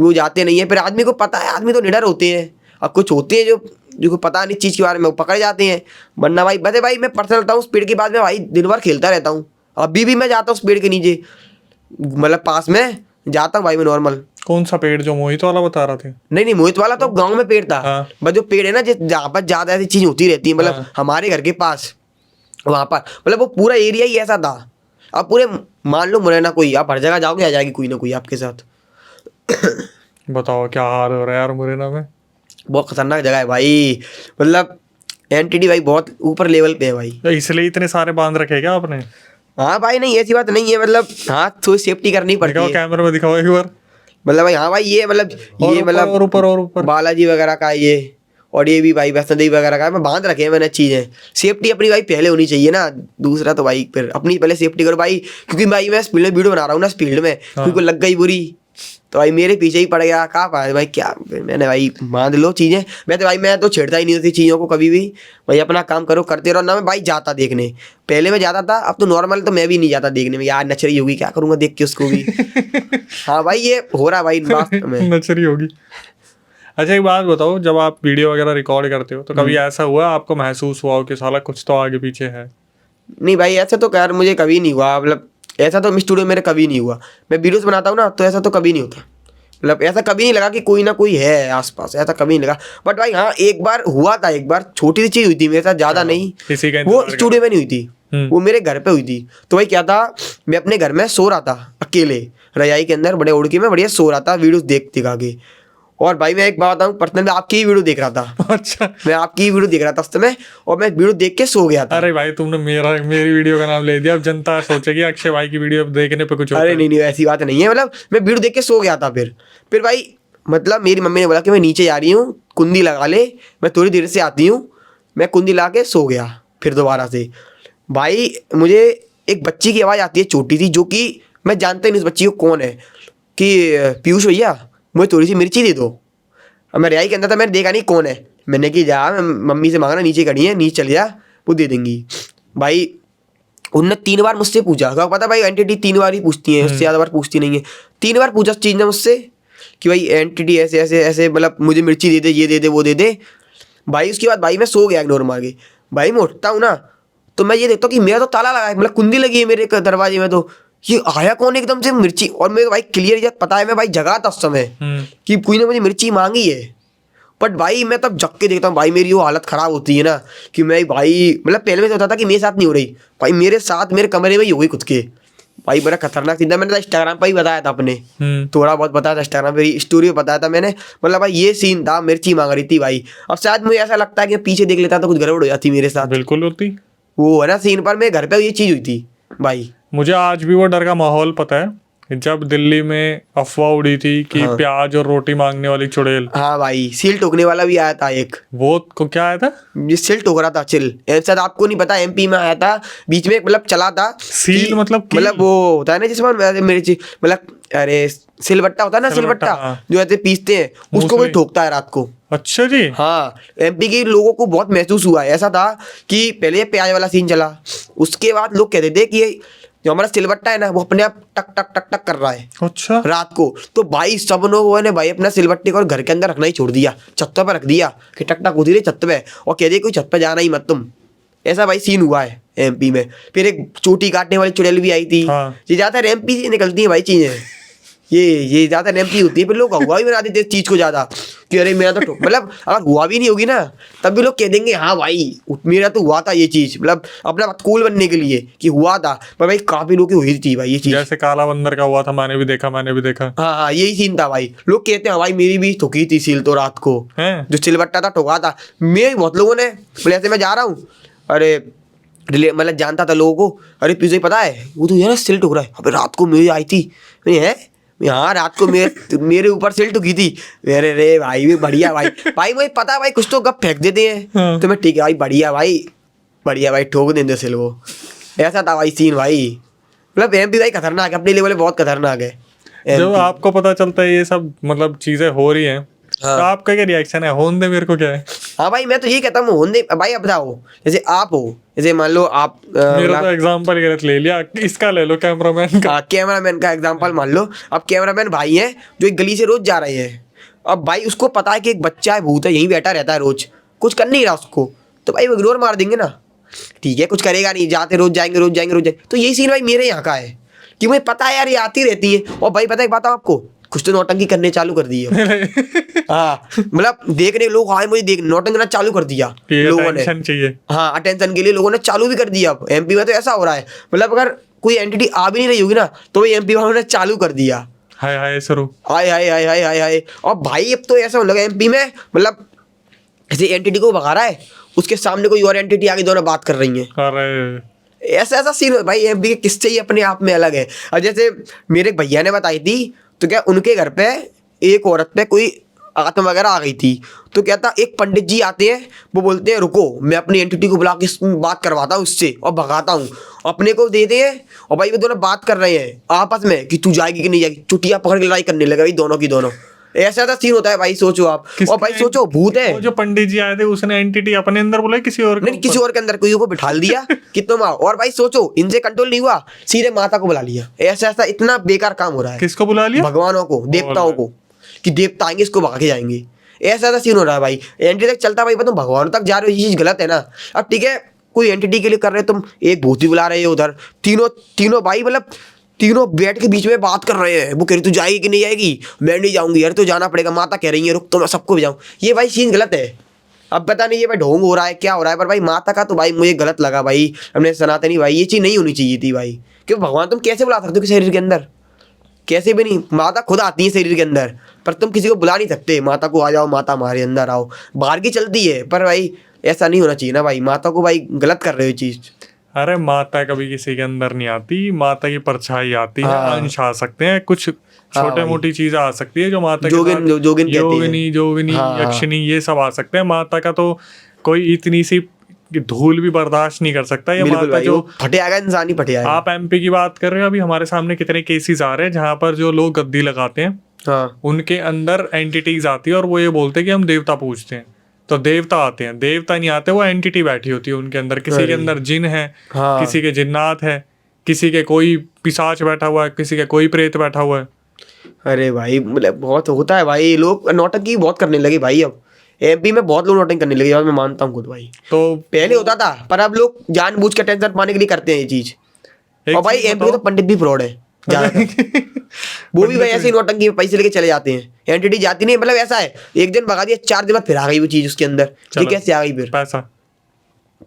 वो जाते नहीं है, फिर आदमी को पता है, आदमी तो निडर होते हैं। अब कुछ होते हैं जो जो पता नहीं चीज़ के बारे में वो पकड़ जाते हैं। वरना भाई बता भाई मैं पर्सनल रहता हूँ उस पेड़ के बाद में भाई दिन भर खेलता रहता हूँ। अभी भी मैं जाता हूँ उस पेड़ के नीचे, मतलब पास में जाता हूँ भाई मैं नॉर्मल। कौन सा पेड़ जो मोहित वाला बता रहा थे? नहीं मोहित वाला तो गांव में पेड़ था। हाँ। बस जो पेड़ है ना जहाँ पर ज्यादा ऐसी चीज होती रहती है, मतलब हाँ। हमारे घर के पास वहां पर, मतलब वो पूरा एरिया ही ऐसा था। अब पूरे मान लो मुरैना कोई, आप हर जगह जाओगे आ जाएगी कोई ना कोई आपके साथ। बताओ क्या हाल हो रहा है यार मुरैना में। बहुत खतरनाक जगह है भाई, मतलब एंटिटी भाई बहुत ऊपर लेवल पे है भाई। तो इसलिए इतने सारे बांध रखे क्या आपने? हाँ भाई नहीं ऐसी बात नहीं है, मतलब हाँ थोड़ी सेफ्टी करनी पड़ती दिखाओ है। कैमरे में, दिखाओ एक बार। मतलब भाई हाँ भाई ये मतलब और ये ऊपर, मतलब और ऊपर और ऊपर। बालाजी वगैरह का ये, और ये भी भाई वैष्णो देवी वगैरह का मैं बांध रखे हैं मैंने चीजें। सेफ्टी अपनी भाई पहले होनी चाहिए ना, दूसरा तो भाई फिर अपनी पहले सेफ्टी करो भाई। क्योंकि भाई मैं स्पीड में वीडियो बना रहा हूँ ना, स्पीड में कोई को लग गई बुरी तो भाई मेरे पीछे ही पड़ गया, कहाँ पाया भाई क्या। फिर मैंने भाई बांध लो चीजें। मैं तो छेड़ता ही नहीं होती चीज़ों को कभी भी। भाई अपना काम करो करते रहो ना। मैं भाई जाता देखने, पहले मैं जाता था, अब तो नॉर्मल तो मैं भी नहीं जाता देखने में, यार नचरी होगी क्या करूँगा देख के उसको भी। हाँ भाई ये हो रहा भाई वास्तव में। नचरी होगी। अच्छा एक बात बताओ, जब आप वीडियो वगैरह रिकॉर्ड करते हो तो कभी ऐसा हुआ आपको महसूस हुआ हो कि साला कुछ तो आगे पीछे है? नहीं भाई ऐसा तो यार मुझे कभी नहीं हुआ, मतलब ऐसा तो स्टूडियो मेरे कभी नहीं हुआ। मैं वीडियोस बनाता हूँ ना तो ऐसा तो कभी नहीं होता, मतलब ऐसा कभी नहीं लगा कि कोई ना कोई है आसपास, ऐसा कभी नहीं लगा। बट भाई हाँ एक बार हुआ था, एक बार छोटी सी चीज हुई थी मेरे साथ, ज्यादा नहीं। किसी का वो इंतजार स्टूडियो में नहीं हुई थी, वो मेरे घर पे हुई थी। तो भाई क्या था, मैं अपने घर में सो रहा था अकेले रजाई के अंदर बड़े उड़की में बढ़िया सो रहा था वीडियोस देख आगे। और भाई मैं एक बात बताऊँ, पर्सनल मैं आपकी ही वीडियो देख रहा था। अच्छा। मैं आपकी ही वीडियो देख रहा था उस समय, और मैं वीडियो देख के सो गया था। अरे भाई तुमने मेरी वीडियो का नाम ले दिया, अब जनता सोचेगी अक्षय भाई की वीडियो देखने पे कुछ होता अरे है। नहीं ऐसी बात नहीं है, मतलब मैं वीडियो देख के सो गया था। फिर भाई मतलब मेरी मम्मी ने बोला कि मैं नीचे जा रही हूँ, कुंडी लगा ले, मैं थोड़ी देर से आती हूँ। मैं कुंडी ला के सो गया। फिर दोबारा से भाई मुझे एक बच्ची की आवाज़ आती है छोटी सी, जो कि मैं जानता ही नहीं उस बच्ची को कौन है, कि पीयूष भैया मुझे थोड़ी सी मिर्ची दे दो। अब मैं रिहाई के अंदर था, मैंने देखा नहीं कौन है। मैंने कि जा मैं मम्मी से मांगना, नीचे खड़ी है, नीचे चल जा वो दे देंगी। भाई उनने 3 बार मुझसे पूछा, क्या पता भाई एंटिटी 3 बार ही पूछती है, उससे ज़्यादा बार पूछती नहीं है। 3 बार पूछा चीज़ ने मुझसे कि भाई एंटिटी ऐसे ऐसे ऐसे, मतलब मुझे मिर्ची दे दे, ये दे दे वो दे दे। भाई उसके बाद भाई मैं सो गया इग्नोर मार के। भाई मैं उठता हूँ ना तो मैं ये देखता हूँ कि मेरा तो ताला लगा है, मतलब कुंडी लगी है मेरे दरवाजे में। तो ये आया कौन एकदम से मिर्ची, और मेरे भाई क्लियर पता है मैं भाई जगा था उस समय कि कोई ने मुझे मिर्ची मांगी है। बट भाई मैं तब जग के देखता हूँ भाई, मेरी वो हालत ख़राब होती है ना कि मैं भाई, मतलब पहले में तो होता था कि मेरे साथ नहीं हो रही, भाई मेरे साथ मेरे कमरे में ही हो गई खुद के। भाई बड़ा खतरनाक सीन था। मैंने तो इंस्टाग्राम पर ही बताया था अपने, थोड़ा बहुत बताया था इंस्टाग्राम पे स्टोरी में बताया था मैंने। मतलब भाई ये सीन था, मिर्ची मांग रही थी भाई। अब शायद मुझे ऐसा लगता है कि पीछे देख लेता तो कुछ गड़बड़ हो जाती मेरे साथ। बिल्कुल होती। वो है ना सीन पर, मेरे घर पे ये चीज़ हुई थी भाई। मुझे आज भी वो डर का माहौल पता है जब दिल्ली में अफवाह उड़ी थी कि प्याज और रोटी मांगने वाली चुड़ैल। हाँ भाई सील ठोकने वाला भी आया था एक। वो को क्या आया था? ये सील ठोक रहा था चिल, शायद आपको नहीं पता, एमपी में आया था बीच में, मतलब चला था सील मतलब मतलब वो होता है ना जिसमें मिर्ची, मतलब अरे सिलबट्टा होता है ना, सिलबट्टा हाँ। जो ऐसे पीसते हैं उसको कोई ठोकता है रात को। अच्छा जी। हाँ एमपी के लोगों को बहुत महसूस हुआ है। ऐसा था कि पहले ये प्याज वाला सीन चला, उसके बाद लोग कहते थे कि ये जो हमारा सिलबट्टा है ना वो अपने आप टक टक टक टक कर रहा है अच्छा रात को। तो भाई सब लोगों ने भाई अपना सिलबट्टे को घर के अंदर रखना ही छोड़ दिया, छत पर रख दिया कि टक टक होती रही छत पे, और कह दिया कोई छत पे जाना ही मत तुम। ऐसा भाई सीन हुआ है एमपी में। फिर एक चोटी काटने वाली चुड़ैल भी आई थी। हाँ। ये ज्यादातर एमपी से निकलती है भाई चीजें, ये ज्यादा एमपी होती है। फिर लोग हुआ भी बना देते इस चीज को ज्यादा कि अरे मेरा तो मतलब अगर हुआ भी नहीं होगी ना तब भी लोग कह देंगे हाँ भाई मेरा तो हुआ था ये चीज, मतलब अपना कूल बनने के लिए कि हुआ था। पर भाई काफी लोग की हुई थी भाई ये चीज। जैसे काला बंदर का हुआ था, मैंने भी देखा। हाँ यही सीन था भाई। लोग कहते हैं भाई मेरी भी ठुकी थी सील तो रात को, हैं? जो सिलबट्टा था ठोका था। मेरे बहुत लोगों ने बोले ऐसे मैं जा रहा हूँ, अरे मतलब जानता था लोगों को, अरे तुझे पता है वो तो यार सिल ठुक रहा है। अबे रात को मेरी आई थी, है हाँ रात को मेरे ऊपर सिल ठुकी थी। मेरे रे भाई भी बढ़िया भाई मुझे पता है भाई कुछ तो गप फेंक देते हैं। तो मैं ठीक है भाई बढ़िया भाई ठोक देंगे सिल वो। ऐसा था भाई सीन भाई। मतलब एमपी भाई खतरनाक है, अपने लेवल पे बहुत खतरनाक है। जब आपको पता चलता है ये सब मतलब चीजें हो रही हैं हाँ। तो आपका क्या रिएक्शन है? होने दे, मेरे को क्या है। हाँ भाई मैं तो यही कहता हूँ होने भाई। अब बताओ जैसे आप हो, जैसे मान लो आप मेरा तो एग्जांपल गलत ले लिया, इसका ले लो कैमरामैन का। कैमरामैन का एग्जांपल मान लो। अब कैमरामैन भाई है जो एक गली से रोज जा रहे हैं। अब भाई उसको पता है कि एक बच्चा है भूत है यहीं बैठा रहता है रोज, कुछ कर नहीं रहा उसको, तो भाई वो इग्नोर मार देंगे ना, ठीक है कुछ करेगा नहीं, जाते रोज जाएंगे। तो यही सीन भाई मेरे यहाँ का है कि मुझे पता है यार ये आती रहती है। और भाई पता है एक बात आपको, कुछ तो नौटंकी करने चालू कर दी है। हाँ मतलब देखने लोग आए मुझे देख नौटंकी करना चालू कर दिया लोगों ने, चाहिए। हाँ अटेंशन के लिए लोगों ने चालू भी कर दिया। अब एमपी में तो ऐसा हो रहा है, मतलब अगर कोई एंटिटी आ भी नहीं रही होगी ना तो एमपी वालों ने चालू कर दिया। हाय हाय शुरू, हाय हाय हाय हाय हाय हाय। और भाई अब तो ऐसा होने लगा एमपी में, मतलब ऐसे एंटिटी को भगा रहा है, उसके सामने कोई और एंटिटी आगे दोनों बात कर रही है। अरे ऐसा सीन है भाई एमपी के किस्से ही अपने आप में अलग है। अब जैसे मेरे एक भैया ने बताई थी, तो क्या उनके घर पे एक औरत पे कोई आत्मा वगैरह आ गई थी, तो क्या था एक पंडित जी आते हैं, वो बोलते हैं रुको मैं अपनी एंटिटी को बुला के बात करवाता हूँ उससे और भगाता हूँ, अपने को देते हैं। और भाई वो दोनों बात कर रहे हैं आपस में कि तू जाएगी कि नहीं जाएगी, चुटिया पकड़ के लड़ाई करने लगे भाई दोनों की दोनों। ऐसा ऐसा सीन होता है भाई, सोचो आप। और भाई सोचो भूत है, वो जो पंडित जी आए थे उसने एंटिटी अपने अंदर बुलाई किसी और नहीं किसी और के अंदर कोई को बिठा दिया कितनों माँ। और भाई सोचो इनसे कंट्रोल नहीं हुआ, सीधे माता को बुला लिया। ऐसा ऐसा इतना बेकार काम हो रहा है। किसको बुला लिया? भगवानों को, देवताओं को, कि देवता आएंगे इसको भगा के जाएंगे। ऐसा ऐसा सीन हो रहा है भाई, एंटिटी तक चलता भाई, तुम भगवानों तक जा रहे हो, ये चीज गलत है ना। अब ठीक है कोई एंटिटी के लिए कर रहे हो तुम, एक भूत भी बुला रहे हो उधर, तीनों भाई मतलब तीनों बैठ के बीच में बात कर रहे हैं। वो कह रही तू जाएगी कि नहीं जाएगी, मैं नहीं जाऊंगी, यार तो जाना पड़ेगा, माता कह रही है रुक तो मैं सबको भी जाऊँ। ये भाई सीन गलत है। अब पता नहीं ये भाई ढोंग हो रहा है क्या हो रहा है, पर भाई माता का तो भाई मुझे गलत लगा भाई, हमने सनातनी भाई ये चीज़ नहीं होनी चाहिए थी भाई। क्यों भगवान तुम कैसे बुला सकते हो किसी शरीर के अंदर, कैसे भी नहीं। माता खुद आती है शरीर के अंदर, पर तुम किसी को बुला नहीं सकते माता को, आ जाओ माता हमारे अंदर आओ, बाहर की चलती है। पर भाई ऐसा नहीं होना चाहिए ना भाई, माता को भाई गलत कर रहे हो चीज़। अरे माता कभी किसी के अंदर नहीं आती, माता की परछाई आती है, हाँ। अंश आ सकते हैं, कुछ छोटे मोटी चीजें आ सकती है जो माता के जोगिन साथ- जोगिन कहते हैं। जोगिनी हाँ। यक्षिणी ये सब आ सकते हैं। माता का तो कोई इतनी सी धूल भी बर्दाश्त नहीं कर सकता। ये बिल्कुल माता भाई, जो वो फटे आएगा इंसान ही फटे आएगा। आप एमपी की बात कर रहे हो, अभी हमारे सामने कितने केसेस आ रहे हैं जहाँ पर जो लोग गद्दी लगाते हैं हाँ उनके अंदर एंटिटीज आती है और वो ये बोलते हैं कि हम देवता पूजते हैं, तो देवता आते हैं। देवता नहीं आते, वो एंटिटी बैठी होती है उनके अंदर। किसी के अंदर जिन है, हाँ। किसी के जिन्नात है, किसी के कोई पिशाच बैठा हुआ है, किसी के कोई प्रेत बैठा हुआ है। अरे भाई मतलब बहुत होता है भाई, लोग नौटंकी बहुत करने लगे भाई। अब एमपी में बहुत लोग नौटंकी करने लगे, और मैं मानता हूँ खुद भाई। तो पहले होता था, पर अब लोग जानबूझ के टेंशन पाने के लिए करते हैं ये चीज। एक और भाई चीज एमपी में तो पंडित भी फ्रॉड है ज्यादातर। वो भी भाई ऐसे ही नौटंकी में पैसे लेके चले जाते हैं, एंटिटी जाती नहीं। मतलब ऐसा है एक दिन भगा दिया, 4 दिन बाद फिर आ गई वो चीज उसके अंदर, ये चलो। कैसे आ गई फिर?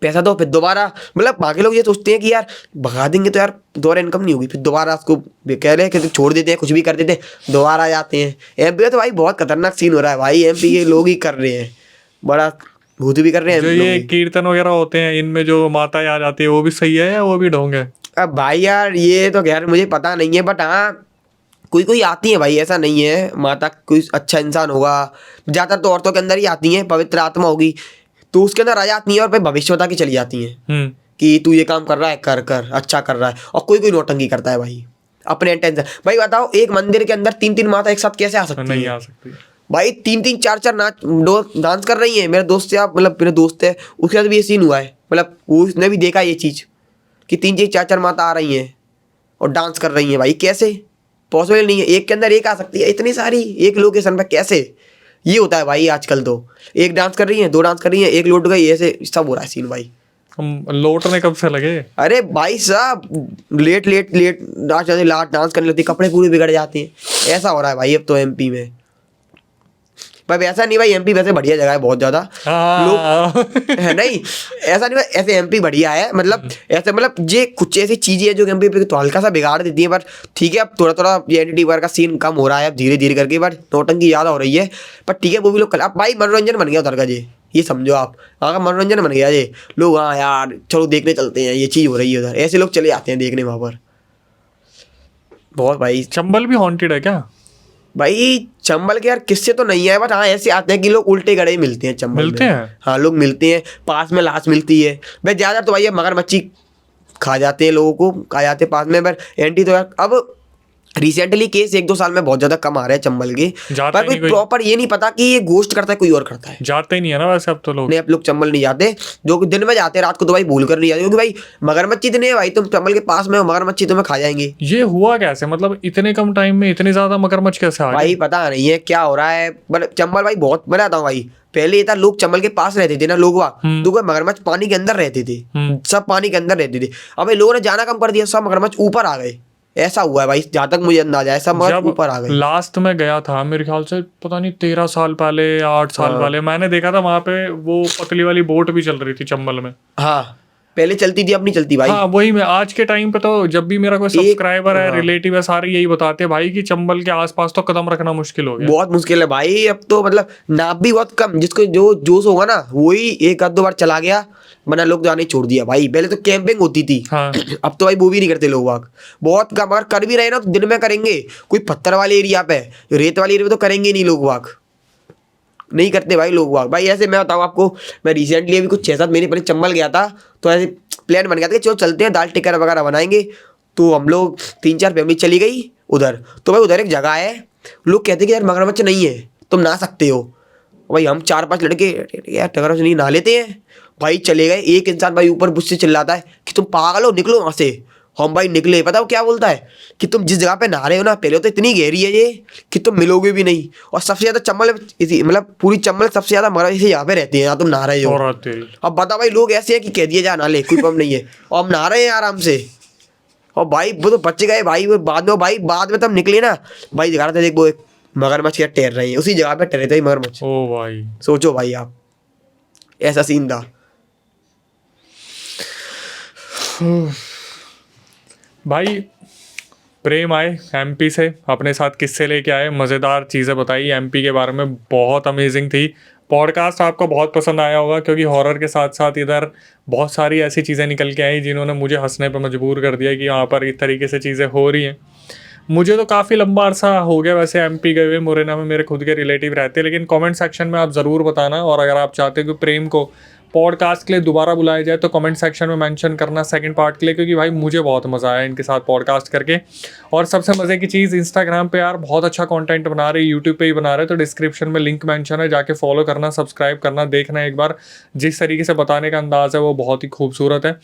पैसा तो फिर दोबारा, मतलब बाकी लोग ये सोचते हैं कि यार भगा देंगे तो यार दोबारा इनकम नहीं होगी, फिर दोबारा उसको कह रहे हैं कि छोड़ देते हैं, कुछ भी कर देते हैं, दोबारा आ जाते हैं। एमपी में तो भाई बहुत खतरनाक सीन हो रहा है भाई, एमपी के लोग ही कर रहे हैं, बड़ा भूत भी कर रहे हैं जो लोग ये भी। कीर्तन वगैरह होते हैं इनमें जो माता आ जाती है वो भी सही है या वो भी ढोंग है? अब भाई यार ये तो खैर मुझे पता नहीं है, बट हाँ कोई कोई आती है भाई, ऐसा नहीं है। माता कोई अच्छा इंसान होगा, ज़्यादातर तो औरतों के अंदर ही आती हैं, पवित्र आत्मा होगी तो उसके अंदर आ जाती हैं और फिर भविष्य बता के चली जाती हैं कि तू ये काम कर रहा है, कर कर अच्छा कर रहा है। और कोई कोई नौटंकी करता है भाई अपने इंटेंशन। भाई बताओ एक मंदिर के अंदर 3-3 माता एक साथ कैसे आ सकती नहीं है? आ सकती भाई 3-3 4-4 डांस कर रही हैं। मेरे दोस्त से आप मतलब मेरे दोस्त है उसके साथ भी ये सीन हुआ है, मतलब उसने भी देखा ये चीज़ कि 3-3 4-4 माता आ रही हैं और डांस कर रही हैं। भाई कैसे पॉसिबल नहीं है, एक के अंदर एक आ सकती है इतनी सारी एक लोकेशन पे, कैसे? ये होता है भाई आजकल तो, एक डांस कर रही है, 2 डांस कर रही है, एक लौट गई, ऐसे सब हो रहा है सीन भाई। हम लौटने कब से लगे? अरे भाई साहब लेट डांस करने लगती, कपड़े पूरे बिगड़ जाते हैं, ऐसा हो रहा है भाई अब तो एमपी में। पर ऐसा नहीं भाई, एमपी वैसे बढ़िया जगह है बहुत ज्यादा लोग है नहीं, ऐसा नहीं भाई, ऐसे एमपी बढ़िया है, मतलब ऐसे मतलब ये कुछ ऐसी चीजें हैं जो एमपी पे तो हल्का सा बिगाड़ देती है। पर ठीक है अब थोड़ा थोड़ा ये एंटिटी वार का सीन कम हो रहा है अब धीरे धीरे करके, बट नौटंकी ज्यादा हो रही है। पर ठीक है वो भी लोग अब भाई मनोरंजन बन गया उधर का, ये समझो आप वहाँ का मनोरंजन बन गया ये। लोग हाँ यार चलो देखने चलते हैं, ये चीज़ हो रही है उधर, ऐसे लोग चले जाते हैं देखने वहाँ पर बहुत भाई। चंबल भी हॉन्टेड है क्या? भाई चंबल के यार किससे तो नहीं है, बट हाँ ऐसे आते हैं कि लोग उल्टे गड़े मिलते हैं चंबल मिलते में। हैं? हाँ लोग मिलते हैं, पास में लाश मिलती है भाई। ज़्यादा तो भाई मगरमच्छी खा जाते हैं, लोगों को खा जाते हैं पास में। पर एंटी तो यार अब रिसेंटली केस 1-2 साल में बहुत ज्यादा कम आ रहे हैं चंबल के, जाते पर कोई नहीं कोई। प्रॉपर ये नहीं पता कि ये घोस्ट करता है कोई और करता है। जाते ही नहीं है ना वैसे अब तो लोग। नहीं, अब लोग चंबल नहीं जाते, जो कि दिन में जाते हैं, रात को तो भाई भूल कर नहीं जाते, क्योंकि भाई मगरमच्छ इतने हैं भाई, तुम चंबल के पास में हो, मगरमच्छ तुम्हें खा जाएंगे। ये हुआ कैसे, मतलब इतने कम टाइम में इतने ज्यादा मगरमच्छ कैसे आ गए? भाई पता नहीं है क्या हो रहा है, मतलब चंबल भाई बहुत, मैं बताता हूँ भाई, पहले ये था लोग चंबल के पास रहते थे ना लोग, वहाँ तो कोई मगरमच्छ पानी के अंदर रहते थे, सब पानी के अंदर रहते थे। अब लोगों ने जाना कम कर दिया, सब मगरमच्छ ऊपर आ गए, ऐसा हुआ है भाई, जहाँ तक मुझे अंदाजा है, सब मगरमच्छ जब ऊपर आ गए। लास्ट में गया था मेरे ख्याल से पता नहीं 13 साल पहले या 8 साल हाँ। पहले, मैंने देखा था वहां पे वो पतली वाली बोट भी चल रही थी चंबल में। हाँ, पहले चलती थी, अब नहीं चलती भाई। हाँ वही, मैं आज के टाइम पे तो जब भी मेरा कोई सब्सक्राइबर है, हाँ। रिलेटिव है, सारे यही बताते हैं भाई कि चंबल के आसपास तो कदम रखना मुश्किल हो गया। बहुत मुश्किल है भाई, अब तो मतलब नाप भी बहुत कम, जिसको जो जोश होगा ना वही एक आध 2 बार चला गया, वरना लोग जाने छोड़ दिया भाई। पहले तो कैंपिंग होती थी, हाँ। अब तो भाई वो भी नहीं करते लोग वाग, बहुत कम। अगर कर भी रहे ना तो दिन में करेंगे, कोई पत्थर वाले एरिया पे, रेत वाले एरिया पे तो करेंगे नहीं लोग वाग, नहीं करते भाई लोग वाग भाई। ऐसे मैं बताऊँ आपको, मैं रिसेंटली अभी कुछ 6-7 महीने पहले चंबल गया था, तो ऐसे प्लान बन गया था कि चलो चलते हैं, दाल टिक्कर वगैरह बनाएंगे। तो हम लोग 3-4 फैमिली चली गई उधर, तो भाई उधर एक जगह है, लोग कहते हैं कि यार मगरमच्छ नहीं है, तुम नहा सकते हो। भाई हम 4-5 लड़के, यार मगरमच्छ नहीं, नहा लेते हैं भाई। चले गए, एक इंसान भाई ऊपर मुझसे चिल्लाता है कि तुम पागल हो, निकलो वहाँ से। हम भाई निकले, पता हो क्या बोलता है कि तुम जिस जगह पे नहा रहे हो ना, पहले तो इतनी गहरी है ये कि तुम मिलोगे भी नहीं, और सबसे ज्यादा चंबल मतलब पूरी चंबल सबसे ज्यादा मगरमच्छ इसी यहाँ पे रहती है जहाँ तुम नहा रहे हो। और तेरी अब बता भाई, लोग ऐसे हैं कि कह दिए जा ना ले, कोई प्रॉब्लम नहीं है, और हम नहा रहे हैं आराम से। और भाई वो तो बच गए भाई, वो बाद में तब निकले ना भाई, दिखा रहा था देख वो एक मगरमच्छ क्या तैर रही है, उसी जगह पे तैरे थे मगरमच्छ। ओ भाई, सोचो भाई आप, ऐसा सीन था। भाई प्रेम आए एमपी से, अपने साथ किस्से लेके आए, मज़ेदार चीज़ें बताई एमपी के बारे में, बहुत अमेजिंग थी। पॉडकास्ट आपको बहुत पसंद आया होगा, क्योंकि हॉरर के साथ साथ इधर बहुत सारी ऐसी चीज़ें निकल के आई जिन्होंने मुझे हंसने पर मजबूर कर दिया कि यहाँ पर इस तरीके से चीज़ें हो रही हैं। मुझे तो काफ़ी लंबा अरसा हो गया वैसे एमपी गए हुए, मुरैना में मेरे खुद के रिलेटिव रहते हैं, लेकिन कमेंट सेक्शन में आप ज़रूर बताना, और अगर आप चाहते हो कि प्रेम को पॉडकास्ट के लिए दोबारा बुलाया जाए तो कमेंट सेक्शन में मेंशन करना सेकंड पार्ट के लिए, क्योंकि भाई मुझे बहुत मज़ा आया इनके साथ पॉडकास्ट करके। और सबसे मज़े की चीज़, इंस्टाग्राम पे यार बहुत अच्छा कंटेंट बना रहे, यूट्यूब पे ही बना रहे, तो डिस्क्रिप्शन में लिंक मेंशन है, जाके फॉलो करना, सब्सक्राइब करना, देखना एक बार। जिस तरीके से बताने का अंदाज़ है वो बहुत ही खूबसूरत है,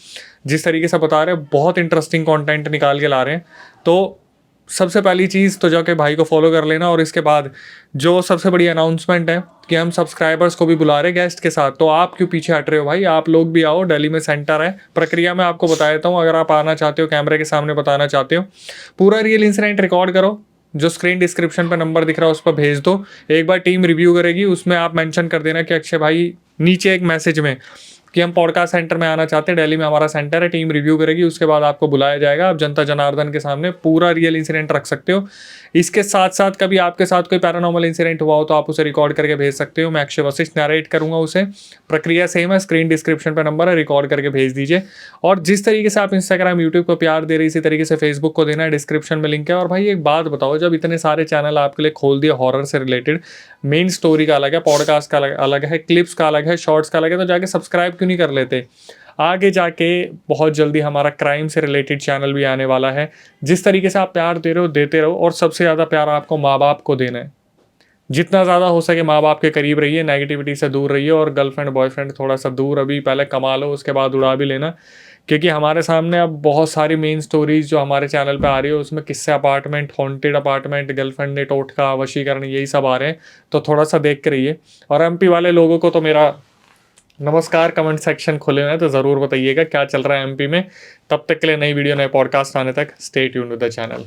जिस तरीके से बता रहे हैं बहुत इंटरेस्टिंग कॉन्टेंट निकाल के ला रहे हैं। तो सबसे पहली चीज़ तो जाके भाई को फॉलो कर लेना, और इसके बाद जो सबसे बड़ी अनाउंसमेंट है कि हम सब्सक्राइबर्स को भी बुला रहे गेस्ट के साथ, तो आप क्यों पीछे हट रहे हो भाई, आप लोग भी आओ। दिल्ली में सेंटर है, प्रक्रिया में आपको बता देता हूँ, अगर आप आना चाहते हो, कैमरे के सामने बताना चाहते हो, पूरा रियल इंसिडेंट रिकॉर्ड करो, जो स्क्रीन डिस्क्रिप्शन पर नंबर दिख रहा है उस पर भेज दो, एक बार टीम रिव्यू करेगी, उसमें आप मेंशन कर देना कि अक्षय भाई, नीचे एक मैसेज में कि हम पॉडकास्ट सेंटर में आना चाहते हैं, दिल्ली में हमारा सेंटर है, टीम रिव्यू करेगी, उसके बाद आपको बुलाया जाएगा। आप जनता जनार्दन के सामने पूरा रियल इंसिडेंट रख सकते हो। इसके साथ साथ कभी आपके साथ कोई पैरानॉर्मल इंसिडेंट हुआ हो तो आप उसे रिकॉर्ड करके भेज सकते हो, मैं अक्षय वशिष्ठ नरेट करूंगा उसे। प्रक्रिया सेम है, स्क्रीन डिस्क्रिप्शन पर नंबर है, रिकॉर्ड करके भेज दीजिए। और जिस तरीके से आप इंस्टाग्राम यूट्यूब को प्यार दे रहे, इसी तरीके से फेसबुक को देना है, डिस्क्रिप्शन में लिंक है। और भाई एक बात बताओ, जब इतने सारे चैनल आपके लिए खोल दिए हॉरर से रिलेटेड, मेन स्टोरी का अलग है, पॉडकास्ट का अलग है, क्लिप्स का अलग है, शॉर्ट्स का अलग है, तो जाके सब्सक्राइब क्यों नहीं कर लेते? आगे जाके बहुत जल्दी हमारा क्राइम से रिलेटेड चैनल भी आने वाला है। जिस तरीके से आप प्यार दे रहे हो, देते रहो, और सबसे ज़्यादा प्यार आपको माँ बाप को देना है। जितना ज़्यादा हो सके माँ बाप के करीब रहिए, नेगेटिविटी से दूर रहिए, और गर्लफ्रेंड बॉयफ्रेंड थोड़ा सा दूर, अभी पहले कमा लो, उसके बाद उड़ा भी लेना, क्योंकि हमारे सामने अब बहुत सारी मेन स्टोरीज जो हमारे चैनल पे आ रही है, उसमें किस्से अपार्टमेंट, हॉन्टेड अपार्टमेंट, गर्लफ्रेंड ने टोटका, वशीकरण, यही सब आ रहे हैं, तो थोड़ा सा देख के रहिए। और एमपी वाले लोगों को तो मेरा नमस्कार, कमेंट सेक्शन खुले हुए हैं, तो ज़रूर बताइएगा क्या चल रहा है एमपी में। तब तक के लिए नई वीडियो, नए पॉडकास्ट आने तक stay tuned with the channel.